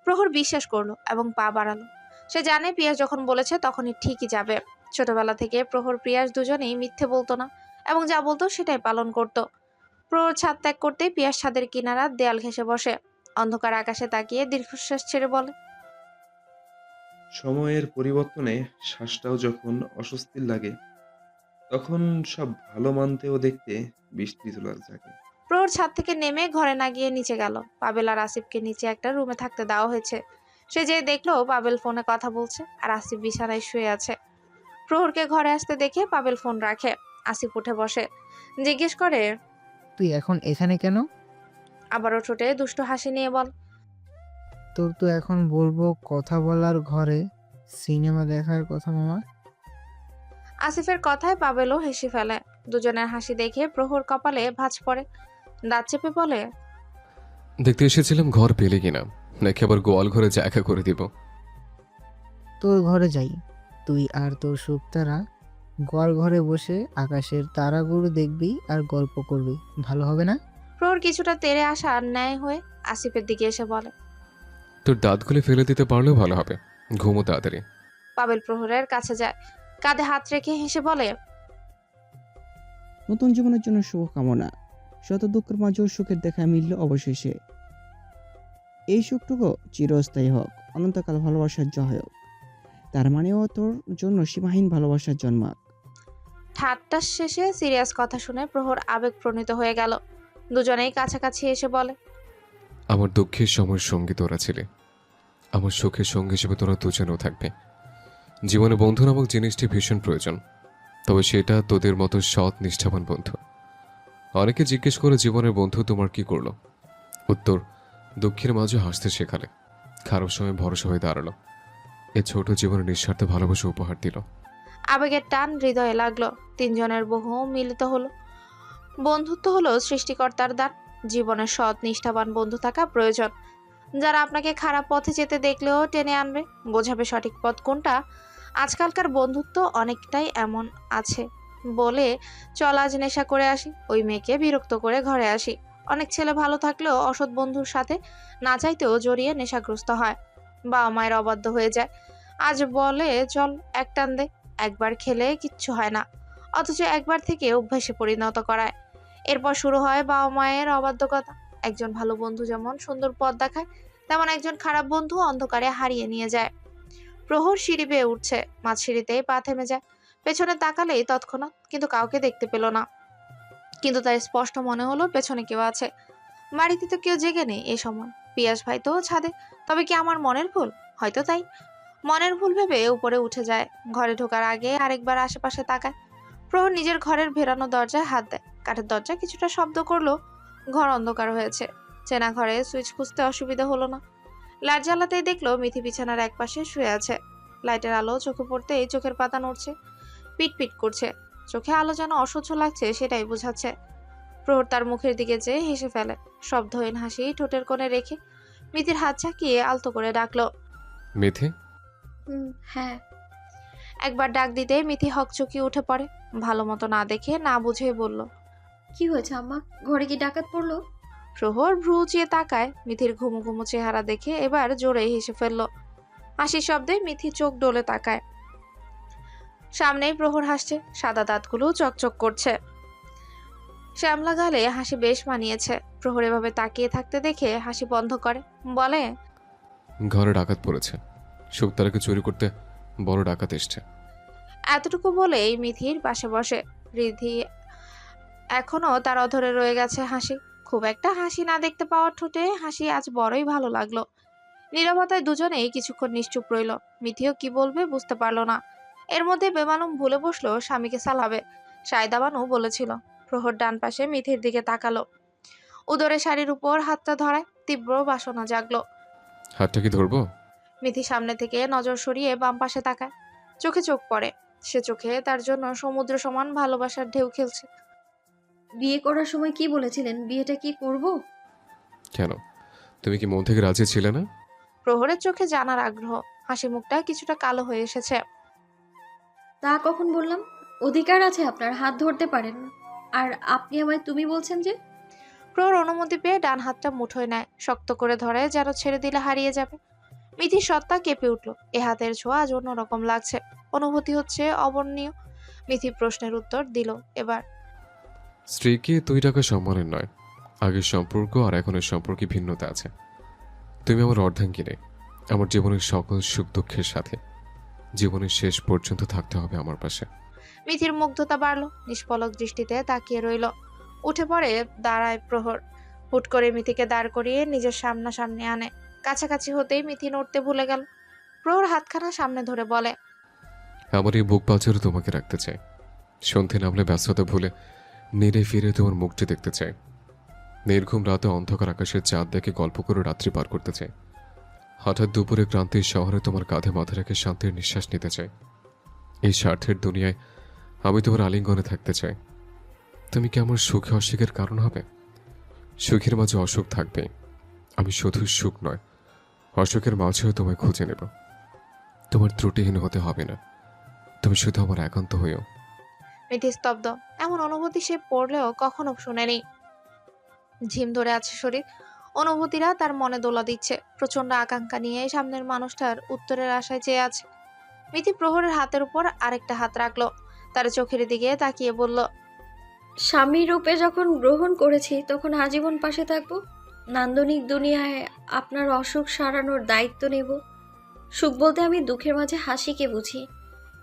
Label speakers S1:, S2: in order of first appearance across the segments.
S1: প্রহর বিশ্বাস করলো এবং পা বাড়ালো। সে জানে পিয়াস যখন বলেছে তখনই ঠিকই যাবে। ছোটবেলা থেকে প্রহর পিয়াস দুজনেই মিথ্যে বলতো না এবং যা বলতো সেটাই পালন করত। প্রহর ছাদ ত্যাগ করতেই পিয়াস ছাদের কিনারা দেয়াল ঘেঁষে বসে, অন্ধকার আকাশে তাকিয়ে দীর্ঘশ্বাস ছেড়ে বলে,
S2: সময়ের পরিবর্তনে শ্বাসটাও যখন অস্বস্তির লাগে, তখন সব ভালো মানতেও দেখতে বিস্তৃত লাগে।
S1: প্রহর ছাদ থেকে নেমে ঘরে না গিয়ে নিচে গেল। পাবেল আর আসিফকে নিচে একটা রুমে থাকতে দেওয়া হয়েছে। সে যে দেখলো পাবেল ফোনে কথা বলছে আর আসিফ বিছানায় শুয়ে আছে। প্রহরকে ঘরে আসতে দেখে পাবেল ফোন রাখে। আসিফ উঠে বসে, জিজ্ঞেস করে,
S3: তুই এখন এখানে কেন?
S1: আবারও ঠোঁটে দুষ্ট হাসি নিয়ে বল,
S3: তোর তো এখন বলবো কথা বলার ঘরে সিনেমা দেখার কথা মামা।
S1: আসিফের কথায় পাবেলও হেসে ফেলে। দুজনের হাসি দেখে প্রহর কপালে ভাঁজ পড়ে। দাঁত চেপে বলে,
S4: দেখতে এসেছিলাম ঘর পেলে কিনা, নাকি আবার গোয়াল ঘরে জায়গা করে দিব।
S3: তোর ঘরে যাই, তুই আর তোর শুকতারা গোয়াল ঘরে বসে আকাশের তারাগুলো দেখবি আর গল্প করবি, ভালো হবে না?
S1: প্রহর কিছুটা তেড়ে আসা ন্যায় হয়ে আসিফের দিকে এসে বলে।
S4: তোর দাঁতগুলি ফেলে দিতে পারলেও ভালো হবে, ঘুমো তাড়াতাড়ি।
S1: পাবেল প্রহরের কাছে যায়, কাঁধে হাত রেখে হেসে বলে,
S5: নতুন জীবনের জন্য শুভকামনা। শত দুঃখের মাঝেও সুখের দেখা মিলল অবশেষে। এই সুখটুকু চিরস্থায়ী হোক, অনন্তকাল ভালোবাসার জয় হোক। তার মানেও তোর জন্য সীমাহীন ভালোবাসার জন্মাক।
S1: ঠাট্টার শেষে সিরিয়াস কথা শুনে প্রহর আবেগ প্রণীত হয়ে গেল। দুজনেই কাছাকাছি এসে বলে,
S4: আমার দুঃখের সময়ের সঙ্গী তোরা ছিলে, আমার সুখের সঙ্গী হিসেবে তোরা দুজনেও থাকবে। জীবনে বন্ধু নামক জিনিসটি ভীষণ প্রয়োজন, তবে সেটা তোদের মতো সৎ নিষ্ঠাবান বন্ধু। অনেকে জিজ্ঞেস করে জীবনের বন্ধু তোমার কি করলো, উত্তর, দুঃখের মাঝে হাসতে শেখালে, খারাপ সময় ভরসা হয়ে দাঁড়ালো, এ ছোট জীবনে নিঃস্বার্থ ভালোবাসা উপহার দিল।
S1: আবেগের টান হৃদয়ে লাগলো। তিনজনের বহু মিলিত হলো। বন্ধুত্ব হলো সৃষ্টিকর্তার দান। জীবনে সৎ নিষ্ঠাবান বন্ধু থাকা প্রয়োজন, যারা আপনাকে খারাপ পথে যেতে দেখলেও টেনে আনবে, বোঝাবে সঠিক পথ কোনটা। আজকালকার বন্ধুত্ব অনেকটাই এমন আছে। বলে, চল আজ নেশা করে আসি, ওই মেয়েকে বিরক্ত করে ঘরে আসি। অনেক ছেলে ভালো থাকলেও অসৎ বন্ধুর সাথে না চাইতেও জড়িয়ে নেশাগ্রস্ত হয়, বাবা মায়ের অবাধ্য হয়ে যায়। আজ বলে চল এক টান দে, একবার খেলে কিচ্ছু হয় না, অথচ একবার থেকে অভ্যাসে পরিণত করায়। এরপর শুরু হয় বাবা মায়ের অবাধ্যকতা। একজন ভালো বন্ধু যেমন সুন্দর পথ দেখায়, তেমন একজন খারাপ বন্ধু অন্ধকারে হারিয়ে নিয়ে যায়। প্রহর সিঁড়ি বেয়ে উঠছে, মাঝ সিঁড়িতেই পা থেমে যায়। পেছনে তাকালেই তৎক্ষণাৎ, কিন্তু কাউকে দেখতে পেল না। কিন্তু তার স্পষ্ট মনে হলো পেছনে কেউ আছে। বাড়িতে তো কেউ জেগে নেই এ সময়। পিয়াস ভাই তো ছাদে। তবে কি আমার মনের ভুল? হয়তো তাই। মনের ভুল ভেবে উপরে উঠে যায়। ঘরে ঢোকার আগে আরেকবার আশেপাশে তাকায়। প্রহর নিজের ঘরের ভেরানো দরজায় হাত দেয়। কাঠের দরজা কিছুটা শব্দ করলো। ঘর অন্ধকার হয়েছে। চেনা ঘরে সুইচ খুঁজতে অসুবিধা হলো না। লাইট জ্বালাতেই দেখলো মিথি বিছানার একপাশে শুয়ে আছে। লাইটের আলো চোখে পড়তেই চোখের পাতা নড়ছে, পিট পিট করছে। চোখে আলো যেন অসহ্য লাগছে সেটাই বোঝাচ্ছে। প্রহর তার মুখের দিকে চেয়ে হেসে ফেলে, শব্দহীন হাসি ঠোঁটের কোণে রেখে মিথির হাত চাকিয়ে আলতো করে ডাকলো,
S4: মেথি।
S6: হ্যাঁ।
S1: একবার ডাক দিতে মিথি হকচকিয়ে উঠে পড়ে। ভালো মতো না দেখে না বুঝেই বলল,
S6: কি হয়েছে আম্মা? ঘরে কি ডাকাত পড়লো?
S1: প্রহর ভ্রু উঁচিয়ে তাকায়। মিথির ঘুমো ঘুমো চেহারা দেখে এবার জোরেই হেসে ফেলল। হাসির শব্দে মিথি চোখ ডলে তাকায়। সামনেই প্রহর হাসছে, সাদা দাঁতগুলো চকচক করছে। শ্যামলা গালে হাসি বেশ মানিয়েছে। প্রহর এভাবে তাকিয়ে থাকতে দেখে হাসি বন্ধ করে, বলে,
S4: ঘরে ডাকাত পড়েছে, শুকতারাকে চুরি করতে বড় ডাকাত এসছে।
S1: এতটুকু বলেই মিথির পাশে বসে। রিধি এখনো তার অধরে রয়ে গেছে হাসি। খুব একটা হাসি না দেখতে পাওয়ার ঠোঁটে হাসি আজ বড়ই ভালো লাগলো। নীরবতায় দুজনেই কিছুক্ষণ নিশ্চুপ রইল। মিথিও কি বলবে বুঝতে পারল না। এর মধ্যে বেমালুম ভুলে বসলো স্বামীকে সালাবে। সায়দা বানু বলেছিল। প্রহর ডান পাশে মিথির দিকে তাকালো। উদরে শাড়ির উপর হাতটা ধরায়। তীব্র বাসনা জাগলো।
S4: হাতটা কি ধরবো?
S1: মিথি সামনে থেকে নজর সরিয়ে বাম পাশে তাকায়। চোখে চোখ পড়ে। সে চোখে তার জন্য সমুদ্র সমান ভালোবাসার ঢেউ খেলছে।
S6: বিয়ে করার সময় কি বলেছিলেন? বিয়েটা কি করব?
S4: কেন, তুমি কি মন থেকে রাজি ছিলে না?
S1: প্রহরের চোখে জানার আগ্রহ। হাসি মুখটা কিছুটা কালো হয়ে এসেছে।
S6: তা কখন বললাম? অধিকার আছে আপনার, হাত ধরতে পারেন। আর আপনি আমায় তুমি বলছেন যে?
S1: প্রহর অনুমতি পেয়ে ডান হাতটা মুঠোয় নেয়, শক্ত করে ধরে যেন ছেড়ে দিলে হারিয়ে যাবে। মিথির সত্তা কেঁপে উঠল। এ হাতের ছোঁয়া আজ অন্যরকম লাগছে, অনুভূতি হচ্ছে অবর্ণীয়। মিথি প্রশ্নের উত্তর দিল এবার।
S4: স্ত্রীকে 2 টাকা সম্মানের নয়, আগের সম্পর্ক আর এখনের সম্পর্কে ভিন্নতা আছে। তুমি আমার অর্ধাঙ্গিনী, আমার জীবনের সকল সুখ দুঃখের সাথে। জীবনের শেষ পর্যন্ত থাকতে হবে আমার পাশে।
S1: মিথির মুগ্ধতা বাড়ল, নিষ্পলক দৃষ্টিতে তাকিয়ে রইল। উঠে পড়ে দাঁড়ায় প্রহর। হুট করে মিথিকে দাঁড় করিয়ে নিজের সামনাসামনি আনে। কাছাকাছি হতেই মিথি নড়তে ভুলে গেল। প্রহর হাতখানা সামনে ধরে বলে,
S4: আমার এই বুক পাঁজরে তোমাকে রাখতে চাই। সন্ধে নামলে ব্যস্ততা ভুলে নেড়ে ফিরে তোমার মুখটি দেখতে চাই। নির্ঘুম রাতে অন্ধকার আকাশের চাঁদ দেখে গল্প করে রাত্রি পার করতে চাই। হঠাৎ দুপুরে ক্রান্তির শহরে তোমার কাঁধে মাথা রেখে শান্তির নিঃশ্বাস নিতে চাই। এই স্বার্থের দুনিয়ায় আমি তোমার আলিঙ্গনে থাকতে চাই। তুমি কি আমার সুখে অসুখের কারণ হবে? সুখের মাঝে অসুখ থাকবে, আমি শুধু সুখ নয়, অসুখের মাঝেও তোমায় খুঁজে নেব। তোমার ত্রুটিহীন হতে হবে না, তুমি শুধু আমার একান্ত হইও।
S1: মিথি স্তব্ধ। এমন অনুভূতি সে পড়লেও কখনো শুনেনি। ঝিম ধরে আছে শরীর। অনুভূতিরা তার মনে দোলা দিচ্ছে। প্রচন্ড আকাঙ্ক্ষা নিয়ে সামনের মানুষটার উত্তরের আশায় চেয়ে আছে। মিথি প্রহরের হাতের উপর আরেকটা হাত রাখলো, তার চোখের দিকে তাকিয়ে বলল,
S6: স্বামী রূপে যখন গ্রহণ করেছি তখন আজীবন পাশে থাকবো। নান্দনিক দুনিয়ায় আপনার অসুখ সারানোর দায়িত্ব নেব। সুখ বলতে আমি দুঃখের মাঝে হাসিকে বুঝি।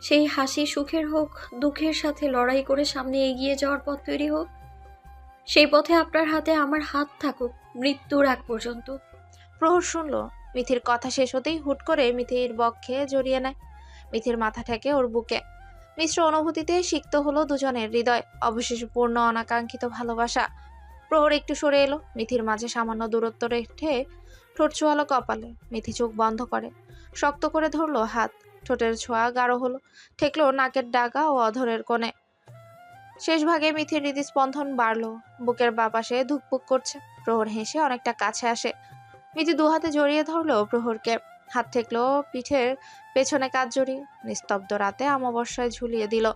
S6: সেই হাসি সুখের হোক, দুঃখের সাথে লড়াই করে সামনে এগিয়ে যাওয়ার পথ তৈরি হোক। সেই পথে আপনার হাতে আমার হাত থাকুক মৃত্যুর আগ পর্যন্ত।
S1: প্রহর শুনল। মিথির কথা শেষ হতেই হুট করে মিথির বক্ষে জড়িয়ে নেয়। মিথির মাথা ঠেকে ওর বুকে। মিশ্র অনুভূতিতে সিক্ত হলো দুজনের হৃদয়। অবশেষে পূর্ণ অনাকাঙ্ক্ষিত ভালোবাসা। প্রহর একটু সরে এলো, মিথির মাঝে সামান্য দূরত্ব রেখে ঠোঁট ছোঁয়ালো কপালে। মিথি চোখ বন্ধ করে শক্ত করে ধরলো হাত। ঠোঁটের ছোঁয়া গাঢ় হলো, ঠেকলো নাকের ডাগা ও অধরের কোণে। শেষ ভাগে মিথির হৃদস্পন্দন বাড়লো, বুকের বাপাশে ধুকপুক করছে। প্রহর হেসে অনেকটা কাছে আসে। মিথি দুহাতে জড়িয়ে ধরলো প্রহরকে, হাত ঠেকলো পিঠের পেছনে কাজ জড়িয়ে। নিস্তব্ধ রাতে অমাবস্যায় ঝুলিয়ে দিল।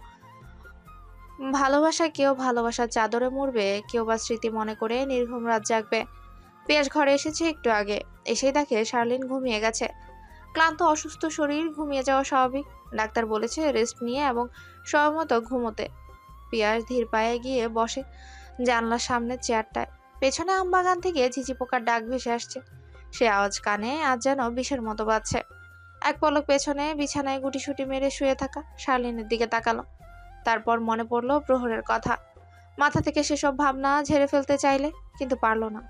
S1: ভালোবাসায় কেউ ভালোবাসার চাদরে মরবে, কেউ বা স্মৃতি মনে করে নির্ঘুম রাত জাগবে। পিয়াস ঘরে এসেছে একটু আগে, এসেই দেখে শার্লিন ঘুমিয়ে গেছে। ক্লান্ত অসুস্থ শরীর, ঘুমিয়ে যাওয়া স্বাভাবিক। ডাক্তার বলেছে রেস্ট নিয়ে এবং সময়মতো ঘুমোতে। পিয়াস ধীর পায়ে গিয়ে বসে জানলার সামনে চেয়ারটায়। পেছনে আমবাগান থেকে ঝিঝি পোকার ডাক ভেসে আসছে। সে আওয়াজ কানে আজ যেন বিষের মতো বাজছে। এক পলক পেছনে বিছানায় গুটিসুটি মেরে শুয়ে থাকা শার্লিনের দিকে তাকালো। তারপর মনে পড়লো প্রহরের কথা। মাথা থেকে সেসব ভাবনা ঝেড়ে ফেলতে চাইলে, কিন্তু পারল না।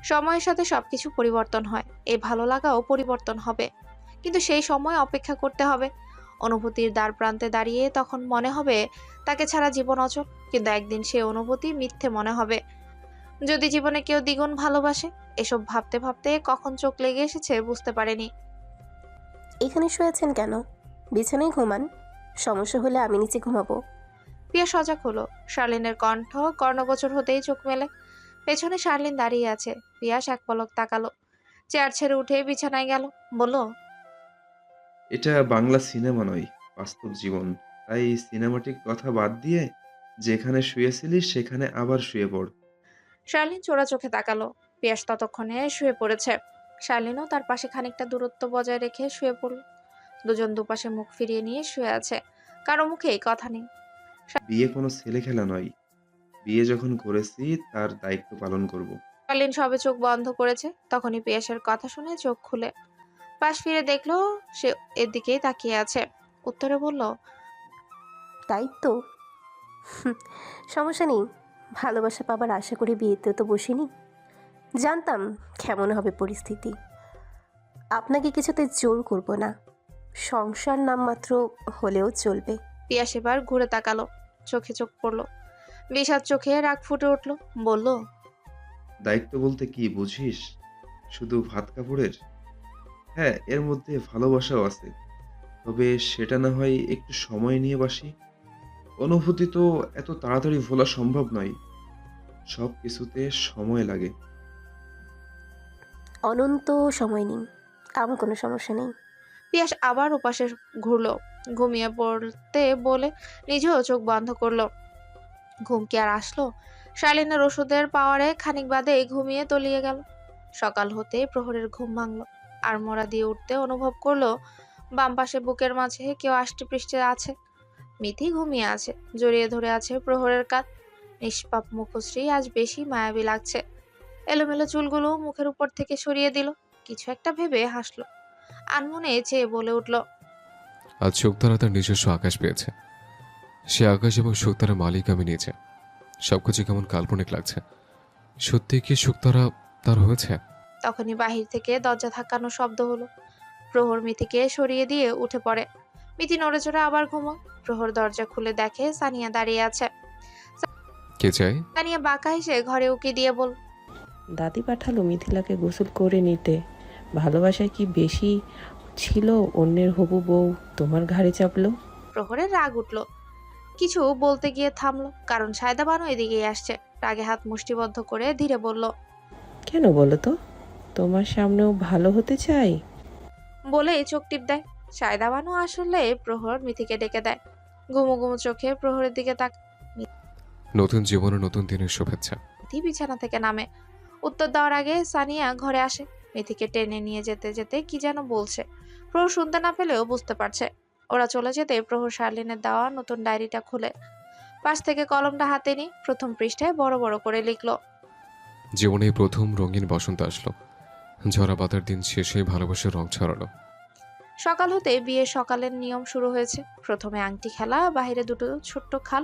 S1: সময়ের সাথে সবকিছু পরিবর্তন হয়, এই ভালো লাগাও পরিবর্তন হবে, কিন্তু সেই সময় অপেক্ষা করতে হবে। অনুভূতির দ্বার প্রান্তে দাঁড়িয়ে তখন মনে হবে তাকে ছাড়া জীবন অচল, কিন্তু একদিন সে অনুভূতি মিথ্যে মনে হবে যদি জীবনে কেউ দ্বিগুণ ভালোবাসে। এসব ভাবতে ভাবতে কখন চোখ লেগে এসেছে বুঝতে পারেনি।
S7: এখানে শুয়েছেন কেন? বিছানায় ঘুমান, সমস্যা হলে আমি নিচে ঘুমাবো।
S1: পিয়া সজাগ হলো। শার্লিনের কণ্ঠ কর্ণগোচর হতেই চোখ মেলে। পেছনে শার্লিন দাঁড়িয়ে আছে। পিয়াস এক পলক তাকালো, চেয়ার ছেড়ে উঠে বিছানায় গেল। বলল,
S2: এটা বাংলা সিনেমা নয়, বাস্তব জীবন। তাই সিনেমাটিক কথা বাদ দিয়ে যেখানে শুয়েছিলিস সেখানে আবার শুয়ে পড়।
S1: শার্লিন চোরা চোখে তাকালো। পিয়াস ততক্ষণে শুয়ে পড়েছে। শার্লিনও তার পাশে খানিকটা দূরত্ব বজায় রেখে শুয়ে পড়ল। দুজন দুপাশে মুখ ফিরিয়ে নিয়ে শুয়ে আছে, কারো মুখেই কথা নেই।
S2: বিয়ে কোনো ছেলে খেলা নয়। বিয়ে যখন করেছি তার দায়িত্ব পালন করব।
S1: শার্লিন সবে চোখ বন্ধ করেছে, তখনই পিয়াসের কথা শুনে চোখ খুলে পাশ ফিরে দেখলো সে এর দিকেই তাকিয়ে আছে। উত্তরে বলল,
S7: তাই তো। সমস্যা নেই, ভালোবাসা পাবার আশা করে বিয়েতে তো বসিনি। জানতাম কেমন হবে পরিস্থিতি। আপনাকে কিছুতে জোর করব না, সংসার নামমাত্র হলেও চলবে।
S1: পিয়াস এবার ঘুরে তাকালো, চোখে চোখ পড়লো। বিষাদ চোখে রাগ ফুটে উঠলো। বলল,
S2: দায়িত্ব বলতে কি বুঝিস? শুধু ভাত কাপড়ের? হ্যাঁ, এর মধ্যে ভালোবাসাও আছে। তবে সেটা না হয় একটু সময় নিয়ে বাসি। অনুভূতি তো এত তাড়াতাড়ি ভোলা সম্ভব নয়। সব কিছুতে সময় লাগে।
S7: অনন্ত সময় নিন, আমার কোনো সমস্যা নেই।
S1: পিয়াস আবার ওপাশে ঘুরলো। ঘুমিয়ে পড়তে বলে নিজেও চোখ বন্ধ করলো। ঘুম কি আর আসলো? শার্লিনের ওষুধের পাওয়ারে খানিক বাদে ঘুমিয়ে তলিয়ে গেল। সকাল হতে প্রহরের ঘুম ভাঙলো। আর মোড়া দিয়ে উঠতে অনুভব করলো বাম পাশে বুকের মাঝে কেউ আষ্টে পৃষ্ঠে আছে। মিথি ঘুমিয়ে আছে, জড়িয়ে ধরে আছে প্রহরের কাঁধ। নিষ্পাপ মুখশ্রী আজ বেশি মায়াবী লাগছে। এলোমেলো চুলগুলো মুখের উপর থেকে সরিয়ে দিল, কিছু একটা ভেবে হাসলো। আনমনে চেয়ে বলে উঠল,
S4: আজ শুকতারা তার নিজস্ব আকাশ পেয়েছে। সে আকাশ এবং শুকতারা মালিক আমি নিয়েছে। সবকিছু কেমন কাল্পনিক লাগছে। সত্যি কি শুকতারা তার হয়েছে?
S1: তখনই বাহির থেকে দরজা ধাক্কানোর শব্দ হলো। প্রহর মিথিকে সরিয়ে দিয়ে উঠে পড়ে। মিথি নড়ে চড়ে আবার ঘুমো। প্রহর দরজা খুলে দেখে সানিয়া দাঁড়িয়ে আছে।
S4: কে চাই?
S1: সানিয়া বাঁকা হেসে ঘরে উকি দিয়ে বল,
S8: দাদি পাঠালো মিথিলাকে গোসল করে নিতে। ভালোবাসায় কি বেশি ছিল অন্যের হবু বউ তোমার ঘাড়ে চাপলো?
S1: প্রহরের রাগ উঠল, কিছু বলতে গিয়ে থামলো, কারণ সায়দা বানু এদিকেই আসছে। রাগে হাত মুষ্টিবদ্ধ করে ধীরে বলল,
S8: কেন বলো তো? তোমার সামনেও ভালো হতে চাই।
S1: বলে চোখ টিপ দেয়। সায়দা বানু আসলে প্রহর মিথিকে ডেকে দেয়। ঘুমো ঘুমো চোখে প্রহরের দিকে তাক।
S4: নতুন জীবনে নতুন দিনের শুভেচ্ছা।
S1: মিথি বিছানা থেকে নামে। উত্তর দেওয়ার আগে সানিয়া ঘরে আসে। মিথিকে টেনে নিয়ে যেতে যেতে কি যেন বলছে। প্রহর শুনতে না পেলেও বুঝতে পারছে। ওরা চলে যেতে প্রহর শার্লিনের দেওয়া নতুন ডায়েরিটা খুলে পাশ থেকে কলমটা হাতে নিয়ে প্রথম পৃষ্ঠায় বড় বড় করে লিখলো,
S4: জীবনে এই প্রথম রঙিন বসন্ত আসলো। ঝরা পাতার দিন শেষে ভালোবাসার রং ছড়ালো।
S1: সকাল হতে বিয়ের সকালের নিয়ম শুরু হয়েছে। প্রথমে আংটি খেলা, বাইরে দুটো ছোট্ট খাল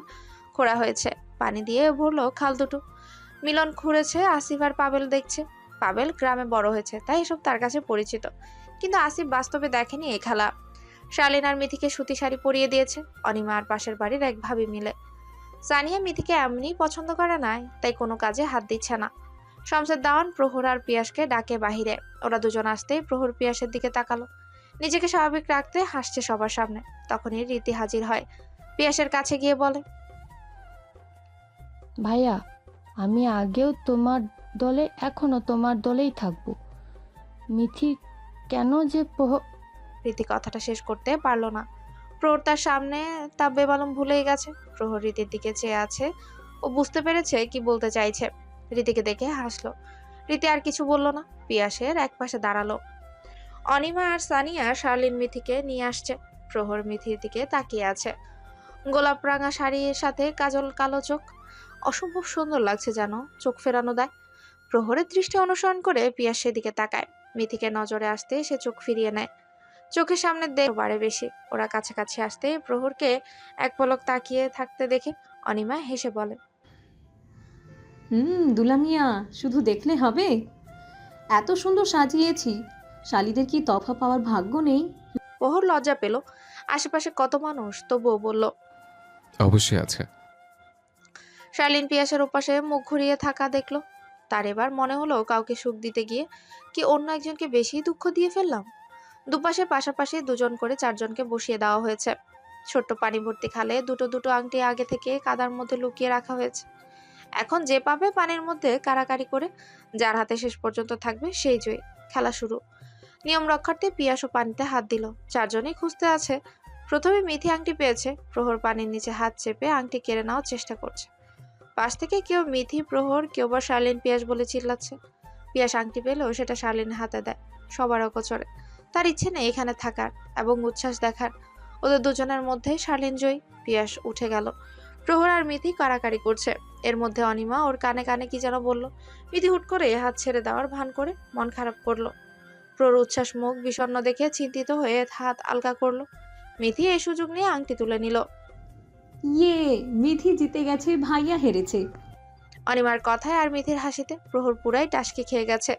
S1: খোঁড়া হয়েছে, পানি দিয়ে ভরলো খাল দুটো। মিলন খুঁড়েছে, আসিফ আর পাবেল দেখছে। পাবেল গ্রামে বড় হয়েছে, তাই এসব তার কাছে পরিচিত, কিন্তু আসিফ বাস্তবে দেখেনি এই খেলা। শালিন আর মিথিকে সুতি শাড়ি পরিয়ে দিয়েছে অনিমা আর পাশের বাড়ির এক ভাবি মিলে। সানিয়া মিথিকে এমনি পছন্দ করে নাই, তাই কোনো কাজে হাত দিচ্ছে না। শমশের দাওয়ান প্রহর আর পিয়াসকে ডাকে বাহিরে। ওরা দুজন আসতেই প্রহর পিয়াসের দিকে তাকালো। নিজেকে স্বাভাবিক রাখতে হাসছে সবার সামনে। তখনই রীতি হাজির হয়। পিয়াসের কাছে গিয়ে বলে,
S9: ভাইয়া, আমি আগেও তোমার দলে, এখনো তোমার দলেই থাকবো। মিথি কেন যে
S1: রীতি কথাটা শেষ করতে পারলো না। প্রহর তার সামনে তা বেমালুম ভুলেই গেছে। প্রহর রীতির দিকে চেয়ে আছে। ও বুঝতে পেরেছে কি বলতে চাইছে। রীতিকে দেখে হাসলো। রীতি আর কিছু বলল না, পিয়াসের এক পাশে দাঁড়ালো। অনিমা আর সানিয়া শার্লিন মিথিকে নিয়ে আসছে। প্রহর মিথির দিকে তাকিয়ে আছে। গোলাপ রাঙা শাড়ির সাথে কাজল কালো চোখ, অসম্ভব সুন্দর লাগছে যেন, চোখ ফেরানো দেয়। প্রহরের দৃষ্টি অনুসরণ করে পিয়াস সেদিকে তাকায়। মিথিকে নজরে আসতে সে চোখ ফিরিয়ে নেয়। চোখের সামনে দেখ বাড়ে বেশি। ওরা কাছাকাছি আসতে প্রহরকে এক পলক তাকিয়ে থাকতে দেখে অনিমা হেসে বলে,
S10: দুলামিয়া, শুধু দেখলে হবে? এত সুন্দর সাজিয়েছি, শালিদের কি তফা পাওয়ার ভাগ্য নেই?
S1: প্রহর লজ্জা পেল। আশেপাশে কত মানুষ, তবুও বলল,
S4: অবশ্যই আছে।
S1: শার্লিন পিয়াসের ওপাশে মুখ ঘুরিয়ে থাকা দেখলো। তার এবার মনে হলো কাউকে সুখ দিতে গিয়ে কি অন্য একজনকে বেশি দুঃখ দিয়ে ফেললাম। দুপাশে পাশাপাশি দুজন করে চারজনকে বসিয়ে দেওয়া হয়েছে। ছোট্ট পানি ভর্তি খালে দুটো দুটো আংটি আগে থেকে কাদার মধ্যে লুকিয়ে রাখা হয়েছে। এখন যে পাবে পানির মধ্যে কারাকারি করে, যার হাতে শেষ পর্যন্ত থাকবে সেই জয়ী। খেলা শুরু। নিয়ম রক্ষার্থে পিয়াসও পানিতে হাত দিল। চারজনেই খুঁজতে আছে। প্রথমে মিথি আংটি পেয়েছে। প্রহর পানির নিচে হাত চেপে আংটি কেড়ে নেওয়ার চেষ্টা করছে। পাশ থেকে কেউ মিথি, প্রহর, কেউ বা শার্লিন পিয়াস বলে চিল্লাচ্ছে। পিয়াস আংটি পেলেও সেটা শার্লিনের হাতে দেয়। সবার অগোচরে। তার ইচ্ছে নেই এখানে থাকার এবং উচ্ছ্বাস দেখার। ওদের দুজনের মধ্যে শার্লিন জয়ী। পিয়াস উঠে গেল। প্রহর আর মিথি কারাকারি করছে। এর মধ্যে অনিমা ওর কানে কানে কি যেন বলল। মিথি হুট করে হাত ছেড়ে দেওয়ার ভান করে মন খারাপ করলো। প্রহর উচ্ছ্বাস মুখ বিষণ্ণ দেখে চিন্তিত হয়ে হাত আলগা করলো। মিথি এই সুযোগ নিয়ে আংটি তুলে নিল।
S10: ইয়ে, মিথি জিতে গেছে, ভাইয়া হেরেছে।
S1: অনিমার কথায় আর মিথির হাসিতে প্রহর পুরাই টাসকি খেয়ে গেছে।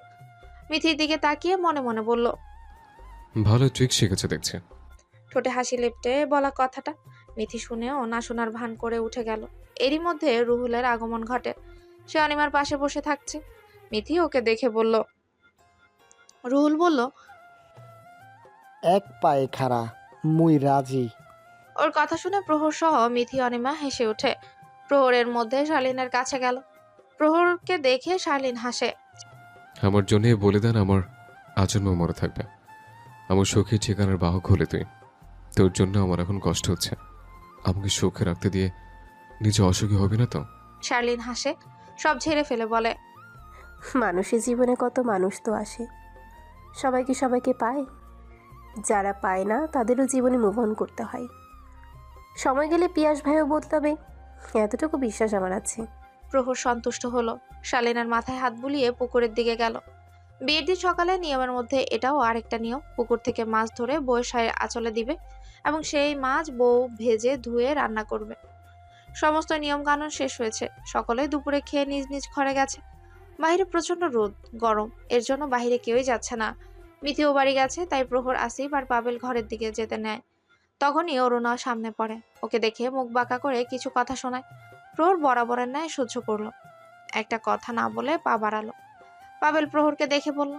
S1: মিথির দিকে তাকিয়ে মনে মনে বলল,
S4: ভালো ট্রিক শিখেছে দেখছে।
S1: ঠোঁটে হাসি লেপ্টে বলা কথাটা মিথি শুনেও না শোনার ভান করে উঠে গেল। এরই মধ্যে রুহুলের আগমন ঘটে। সে অনিমার পাশে বসে থাকছে। মিথি ওকে দেখে বলল, রুহুল বলল,
S11: এক পায়ে খাড়া, মুই রাজি।
S1: ওর কথা শুনে প্রহর সহ মিথি অনিমা হেসে ওঠে। প্রহরের মধ্যে শার্লিনের কাছে গেল। প্রহরকে দেখে শার্লিন হাসে।
S4: আমার জন্য বলে দেন, আমার আজন্ম মনে থাকবে। আমার সুখের ঠিকানার বাহক হলে তুই। তোর জন্য আমার এখন কষ্ট হচ্ছে। আমাকে সুখে রাখতে দিয়ে নিজে অসুখী হবি না তো?
S1: শার্লিন হাসে, সব ঝেড়ে ফেলে বলে,
S7: মানুষের জীবনে কত মানুষ তো আসে, সবাইকে সবাইকে পায়? যারা পায় না তাদেরও জীবনে মুভ অন করতে হয়। সময় গেলে পিয়াস ভাইও বদলাবে, এতটুকু বিশ্বাস আমার আছে।
S1: প্রহর সন্তুষ্ট হলো। শালিনার মাথায় হাত বুলিয়ে পুকুরের দিকে গেল। বিয়ের দিন সকালে নিয়মের মধ্যে এটাও আরেকটা নিয়ম, পুকুর থেকে মাছ ধরে বউয়ের শাড়ির আঁচলে দিবে এবং সেই মাছ বউ ভেজে ধুয়ে রান্না করবে। সমস্ত নিয়ম কানুন শেষ হয়েছে। সকলে দুপুরে খেয়ে নিজ নিজ ঘরে গেছে। বাইরে প্রচন্ড রোদ, গরম, এর জন্য বাইরে কেউই যাচ্ছে না। মিথিও বাড়ি গেছে, তাই প্রহর, আসিফ আর পাবেল ঘরের দিকে যেতে নেয়। তখনই অরুণা সামনে পড়ে। ওকে দেখে মুখ বাঁকা করে কিছু কথা শোনায়। প্রহর বরাবরের ন্যায় সহ্য করলো, একটা কথা না বলে পা বাড়ালো। পাবেল প্রহরকে দেখে বলল,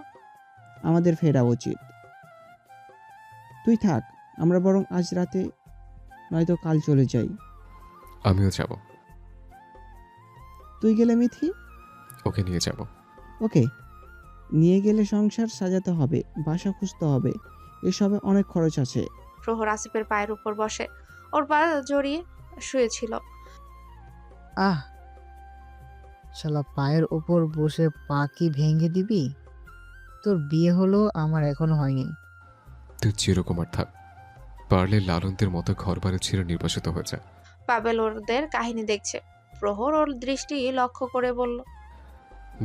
S5: আমাদের ফেরা উচিত। তুই থাক, আমরা বরং আজ রাতে নয়তো কাল চলে যাই।
S4: আমিও যাব।
S5: তুই গেলে মিথি?
S4: ওকে নিয়ে যাব।
S5: ওকে নিয়ে গেলে সংসার সাজাতে হবে, বাসা খুঁজতে হবে, এসবে অনেক খরচ আছে।
S1: প্রহর আসিফের পায়ের উপর বসে ওর পা জড়িয়ে শুয়েছিল।
S3: আহ, শালা পায়ের ওপর বসে পা কি ভেঙে দিবি? তোর বিয়ে হলো, আমার এখনো হয়নি।
S4: তুই চিরকুমার থাক, পারলে লালনদের মতো ঘর বাড়ি ছেড়ে নির্বাসিত হয়ে যা।
S1: পাবেল ওদের কাহিনী দেখছে। প্রহর ওর দৃষ্টি লক্ষ্য করে বলল,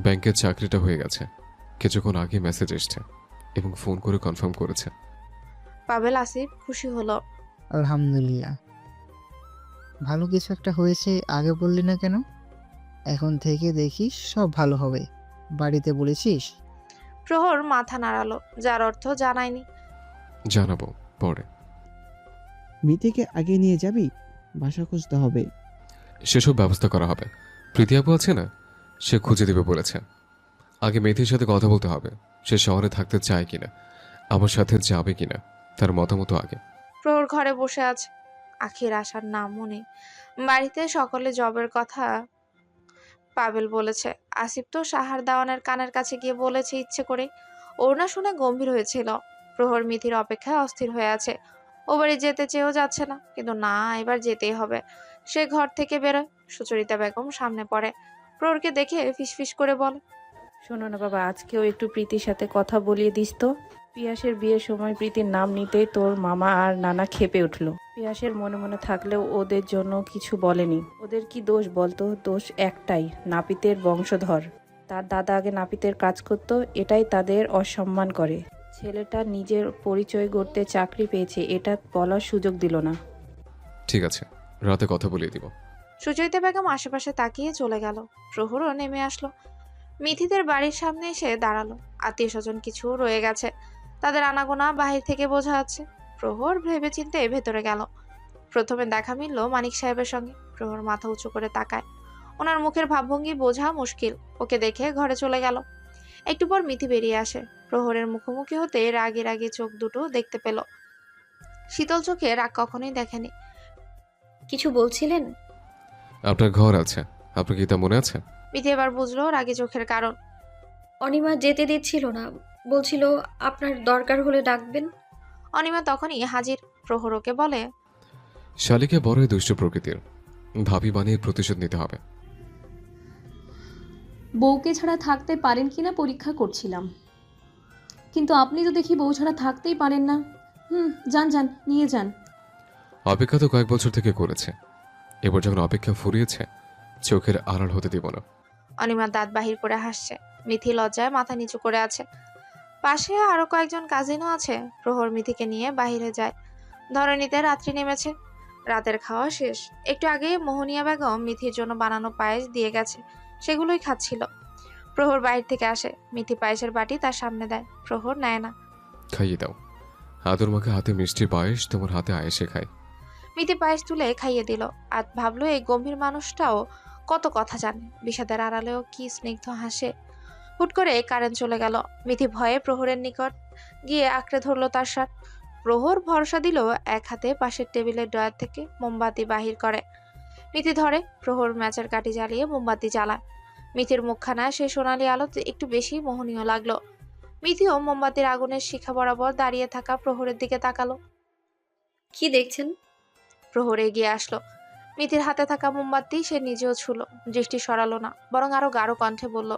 S4: ব্যাংকের চাকরিটা হয়ে গেছে, কিছুক্ষণ আগে মেসেজ এসছে এবং ফোন করে কনফার্ম করেছে।
S1: পাবেল আসিফ খুশি হলো।
S3: আলহামদুলিল্লাহ, ভালো কিছু একটা হয়েছে, আগে বললি না কেন? এখন থেকে দেখিস সব ভালো হবে। বাড়িতে বলেছিস?
S1: প্রহর মাথা নাড়ালো, যার অর্থ জানায়নি।
S4: জানাবো পরে।
S5: মিথিকে আগে নিয়ে যাবি, বাসা খুঁজতে হবে।
S4: সেসব ব্যবস্থা করা হবে। প্রীতি আপু আছে না, সে খুঁজে দেবে বলেছে। আগে মেথির সাথে কথা বলতে হবে, সে শহরে থাকতে চায় কিনা, আমার সাথে যাবে কিনা, তার মতামত আগে।
S1: প্রহর ঘরে বসে আছে, আখির আসার নামও নেই। বাড়িতে সকলে জবের কথা পাবেল বলেছে। আসিফ তো সাহার দাওয়ানের কানের কাছে গিয়ে বলেছে ইচ্ছে করে। অরুণা শুনে গম্ভীর হয়েছিল। প্রহর মিথির অপেক্ষায় অস্থির হয়ে আছে। ও বাড়ি যেতে চেয়েও যাচ্ছে না, কিন্তু না, এবার যেতেই হবে। সে ঘর থেকে বেরোয়। সুচরিতা বেগম সামনে পড়ে, প্রহরকে দেখে ফিসফিস করে বলে,
S8: শোনো না বাবা, আজকেও একটু প্রীতির সাথে কথা বলিয়ে দিস তো। পিয়াসের বিয়ের সময় প্রীতির নাম নিতেই তোর মামা আর নানা ক্ষেপে উঠলো। পিয়াসের মনে মনে থাকলেও ওদের জন্য কিছু বলেনি। ওদের কি দোষ বলতো? দোষ একটাই, নাপিতের বংশধর। তার দাদা আগে নাপিতের কাজ করত, এটাই তাদের অসম্মান করে। ছেলেটা নিজের পরিচয় গড়তে চাকরি পেয়েছে, এটা বলার সুযোগ দিল না।
S4: ঠিক আছে, রাতে কথা বলিয়ে দিব।
S1: সুচরিতা বেগম আশেপাশে তাকিয়ে চলে গেল। প্রহরও নেমে আসলো, মিথিদের বাড়ির সামনে এসে দাঁড়ালো। আত্মীয় স্বজন কিছু রয়ে গেছে, তাদের আনাগোনা বাহির থেকে বোঝা যাচ্ছে। প্রহর ভেবে চিন্তে ভেতরে গেল। প্রথমে দেখা মিলল মানিক সাহেবের সঙ্গে। প্রহর মাথা উঁচু করে তাকায়, ওনার মুখের ভাবভঙ্গি বোঝা মুশকিল। ওকে দেখে ঘরে চলে গেল। একটু পর মিথি বেরিয়ে আসে। প্রহরের মুখোমুখি হতে রাগে রাগে চোখ দুটো দেখতে পেল। শীতল চোখে রাগ কখনোই দেখেনি।
S6: কিছু বলছিলেন?
S4: আপনার ঘর আছে, আপনার কি তা মনে আছে?
S1: মিথি এবার বুঝলো রাগে চোখের কারণ।
S6: অনিমা যেতে দিচ্ছিল না, বলছিল আপনার দরকার হলে ডাকবেন।
S1: অনিমা তখনই হাজির। প্রহর ওকে বলে,
S4: শালিকা বড়ই দুষ্ট প্রকৃতির, ভাবি বানিয়ে প্রতিশোধ নিতে হবে।
S10: বউকে ছাড়া থাকতে পারেন কিনা পরীক্ষা করছিলাম, কিন্তু আপনি তো দেখি বউ ছাড়া থাকতেই পারেন না। যান যান, নিয়ে যান।
S4: অপেক্ষা তো কয়েক বছর থেকে করেছে, এবার যখন অপেক্ষা ফুরিয়েছে, চোখের আড়াল হতে দিব না।
S1: অনিমা দাঁত বাহির করে হাসছে। মিথি লজ্জায় মাথা নিচু করে আছে। পাশে আরো কয়েকজন কাজিনও আছে। প্রহর মিথিকে নিয়ে বাহিরে যায়। ধরণীতে রাত্রি নেমেছে, রাতের খাওয়া শেষ। একটু আগে মোহনিয়া বেগম মিথির জন্য বানানো পায়েস দিয়ে গেছে, সেগুলোই খাচ্ছিল। প্রহর বাইরে থেকে আসে, মিথি পায়েসের বাটি তার সামনে দেয়। প্রহর নেয় না।
S4: খাইয়ে দাও, আদর মাকে হাতে মিষ্টি পায়েস তোমার হাতে আয়েসে খায়।
S1: মিথি পায়েস তুলে খাইয়ে দিল। আর ভাবলো এই গম্ভীর মানুষটাও কত কথা জানে, বিষাদের আড়ালেও কি স্নিগ্ধ হাসে। হুট করে কারেন্ট চলে গেল। মিথি ভয়ে প্রহরের নিকট গিয়ে আঁকড়ে ধরলো তার শার্ট। প্রহর ভরসা দিল, এক হাতে পাশের টেবিলের ড্রয়ার থেকে মোমবাতি বাহির করে। মিথি ধরে। প্রহর ম্যাচের কাঠি জ্বালিয়ে মোমবাতি জ্বালায়। মিথির মুখখানা সেই সোনালি আলোতে একটু বেশি মোহনীয় লাগলো। মিথিও মোমবাতির আগুনের শিখা বরাবর দাঁড়িয়ে থাকা প্রহরের দিকে তাকালো।
S6: কি দেখছেন?
S1: প্রহর এগিয়ে আসলো। মিথির হাতে থাকা মোমবাতি সে নিজেও ছুলো, দৃষ্টি সরালো না, বরং আরো গাঢ় কণ্ঠে বলল।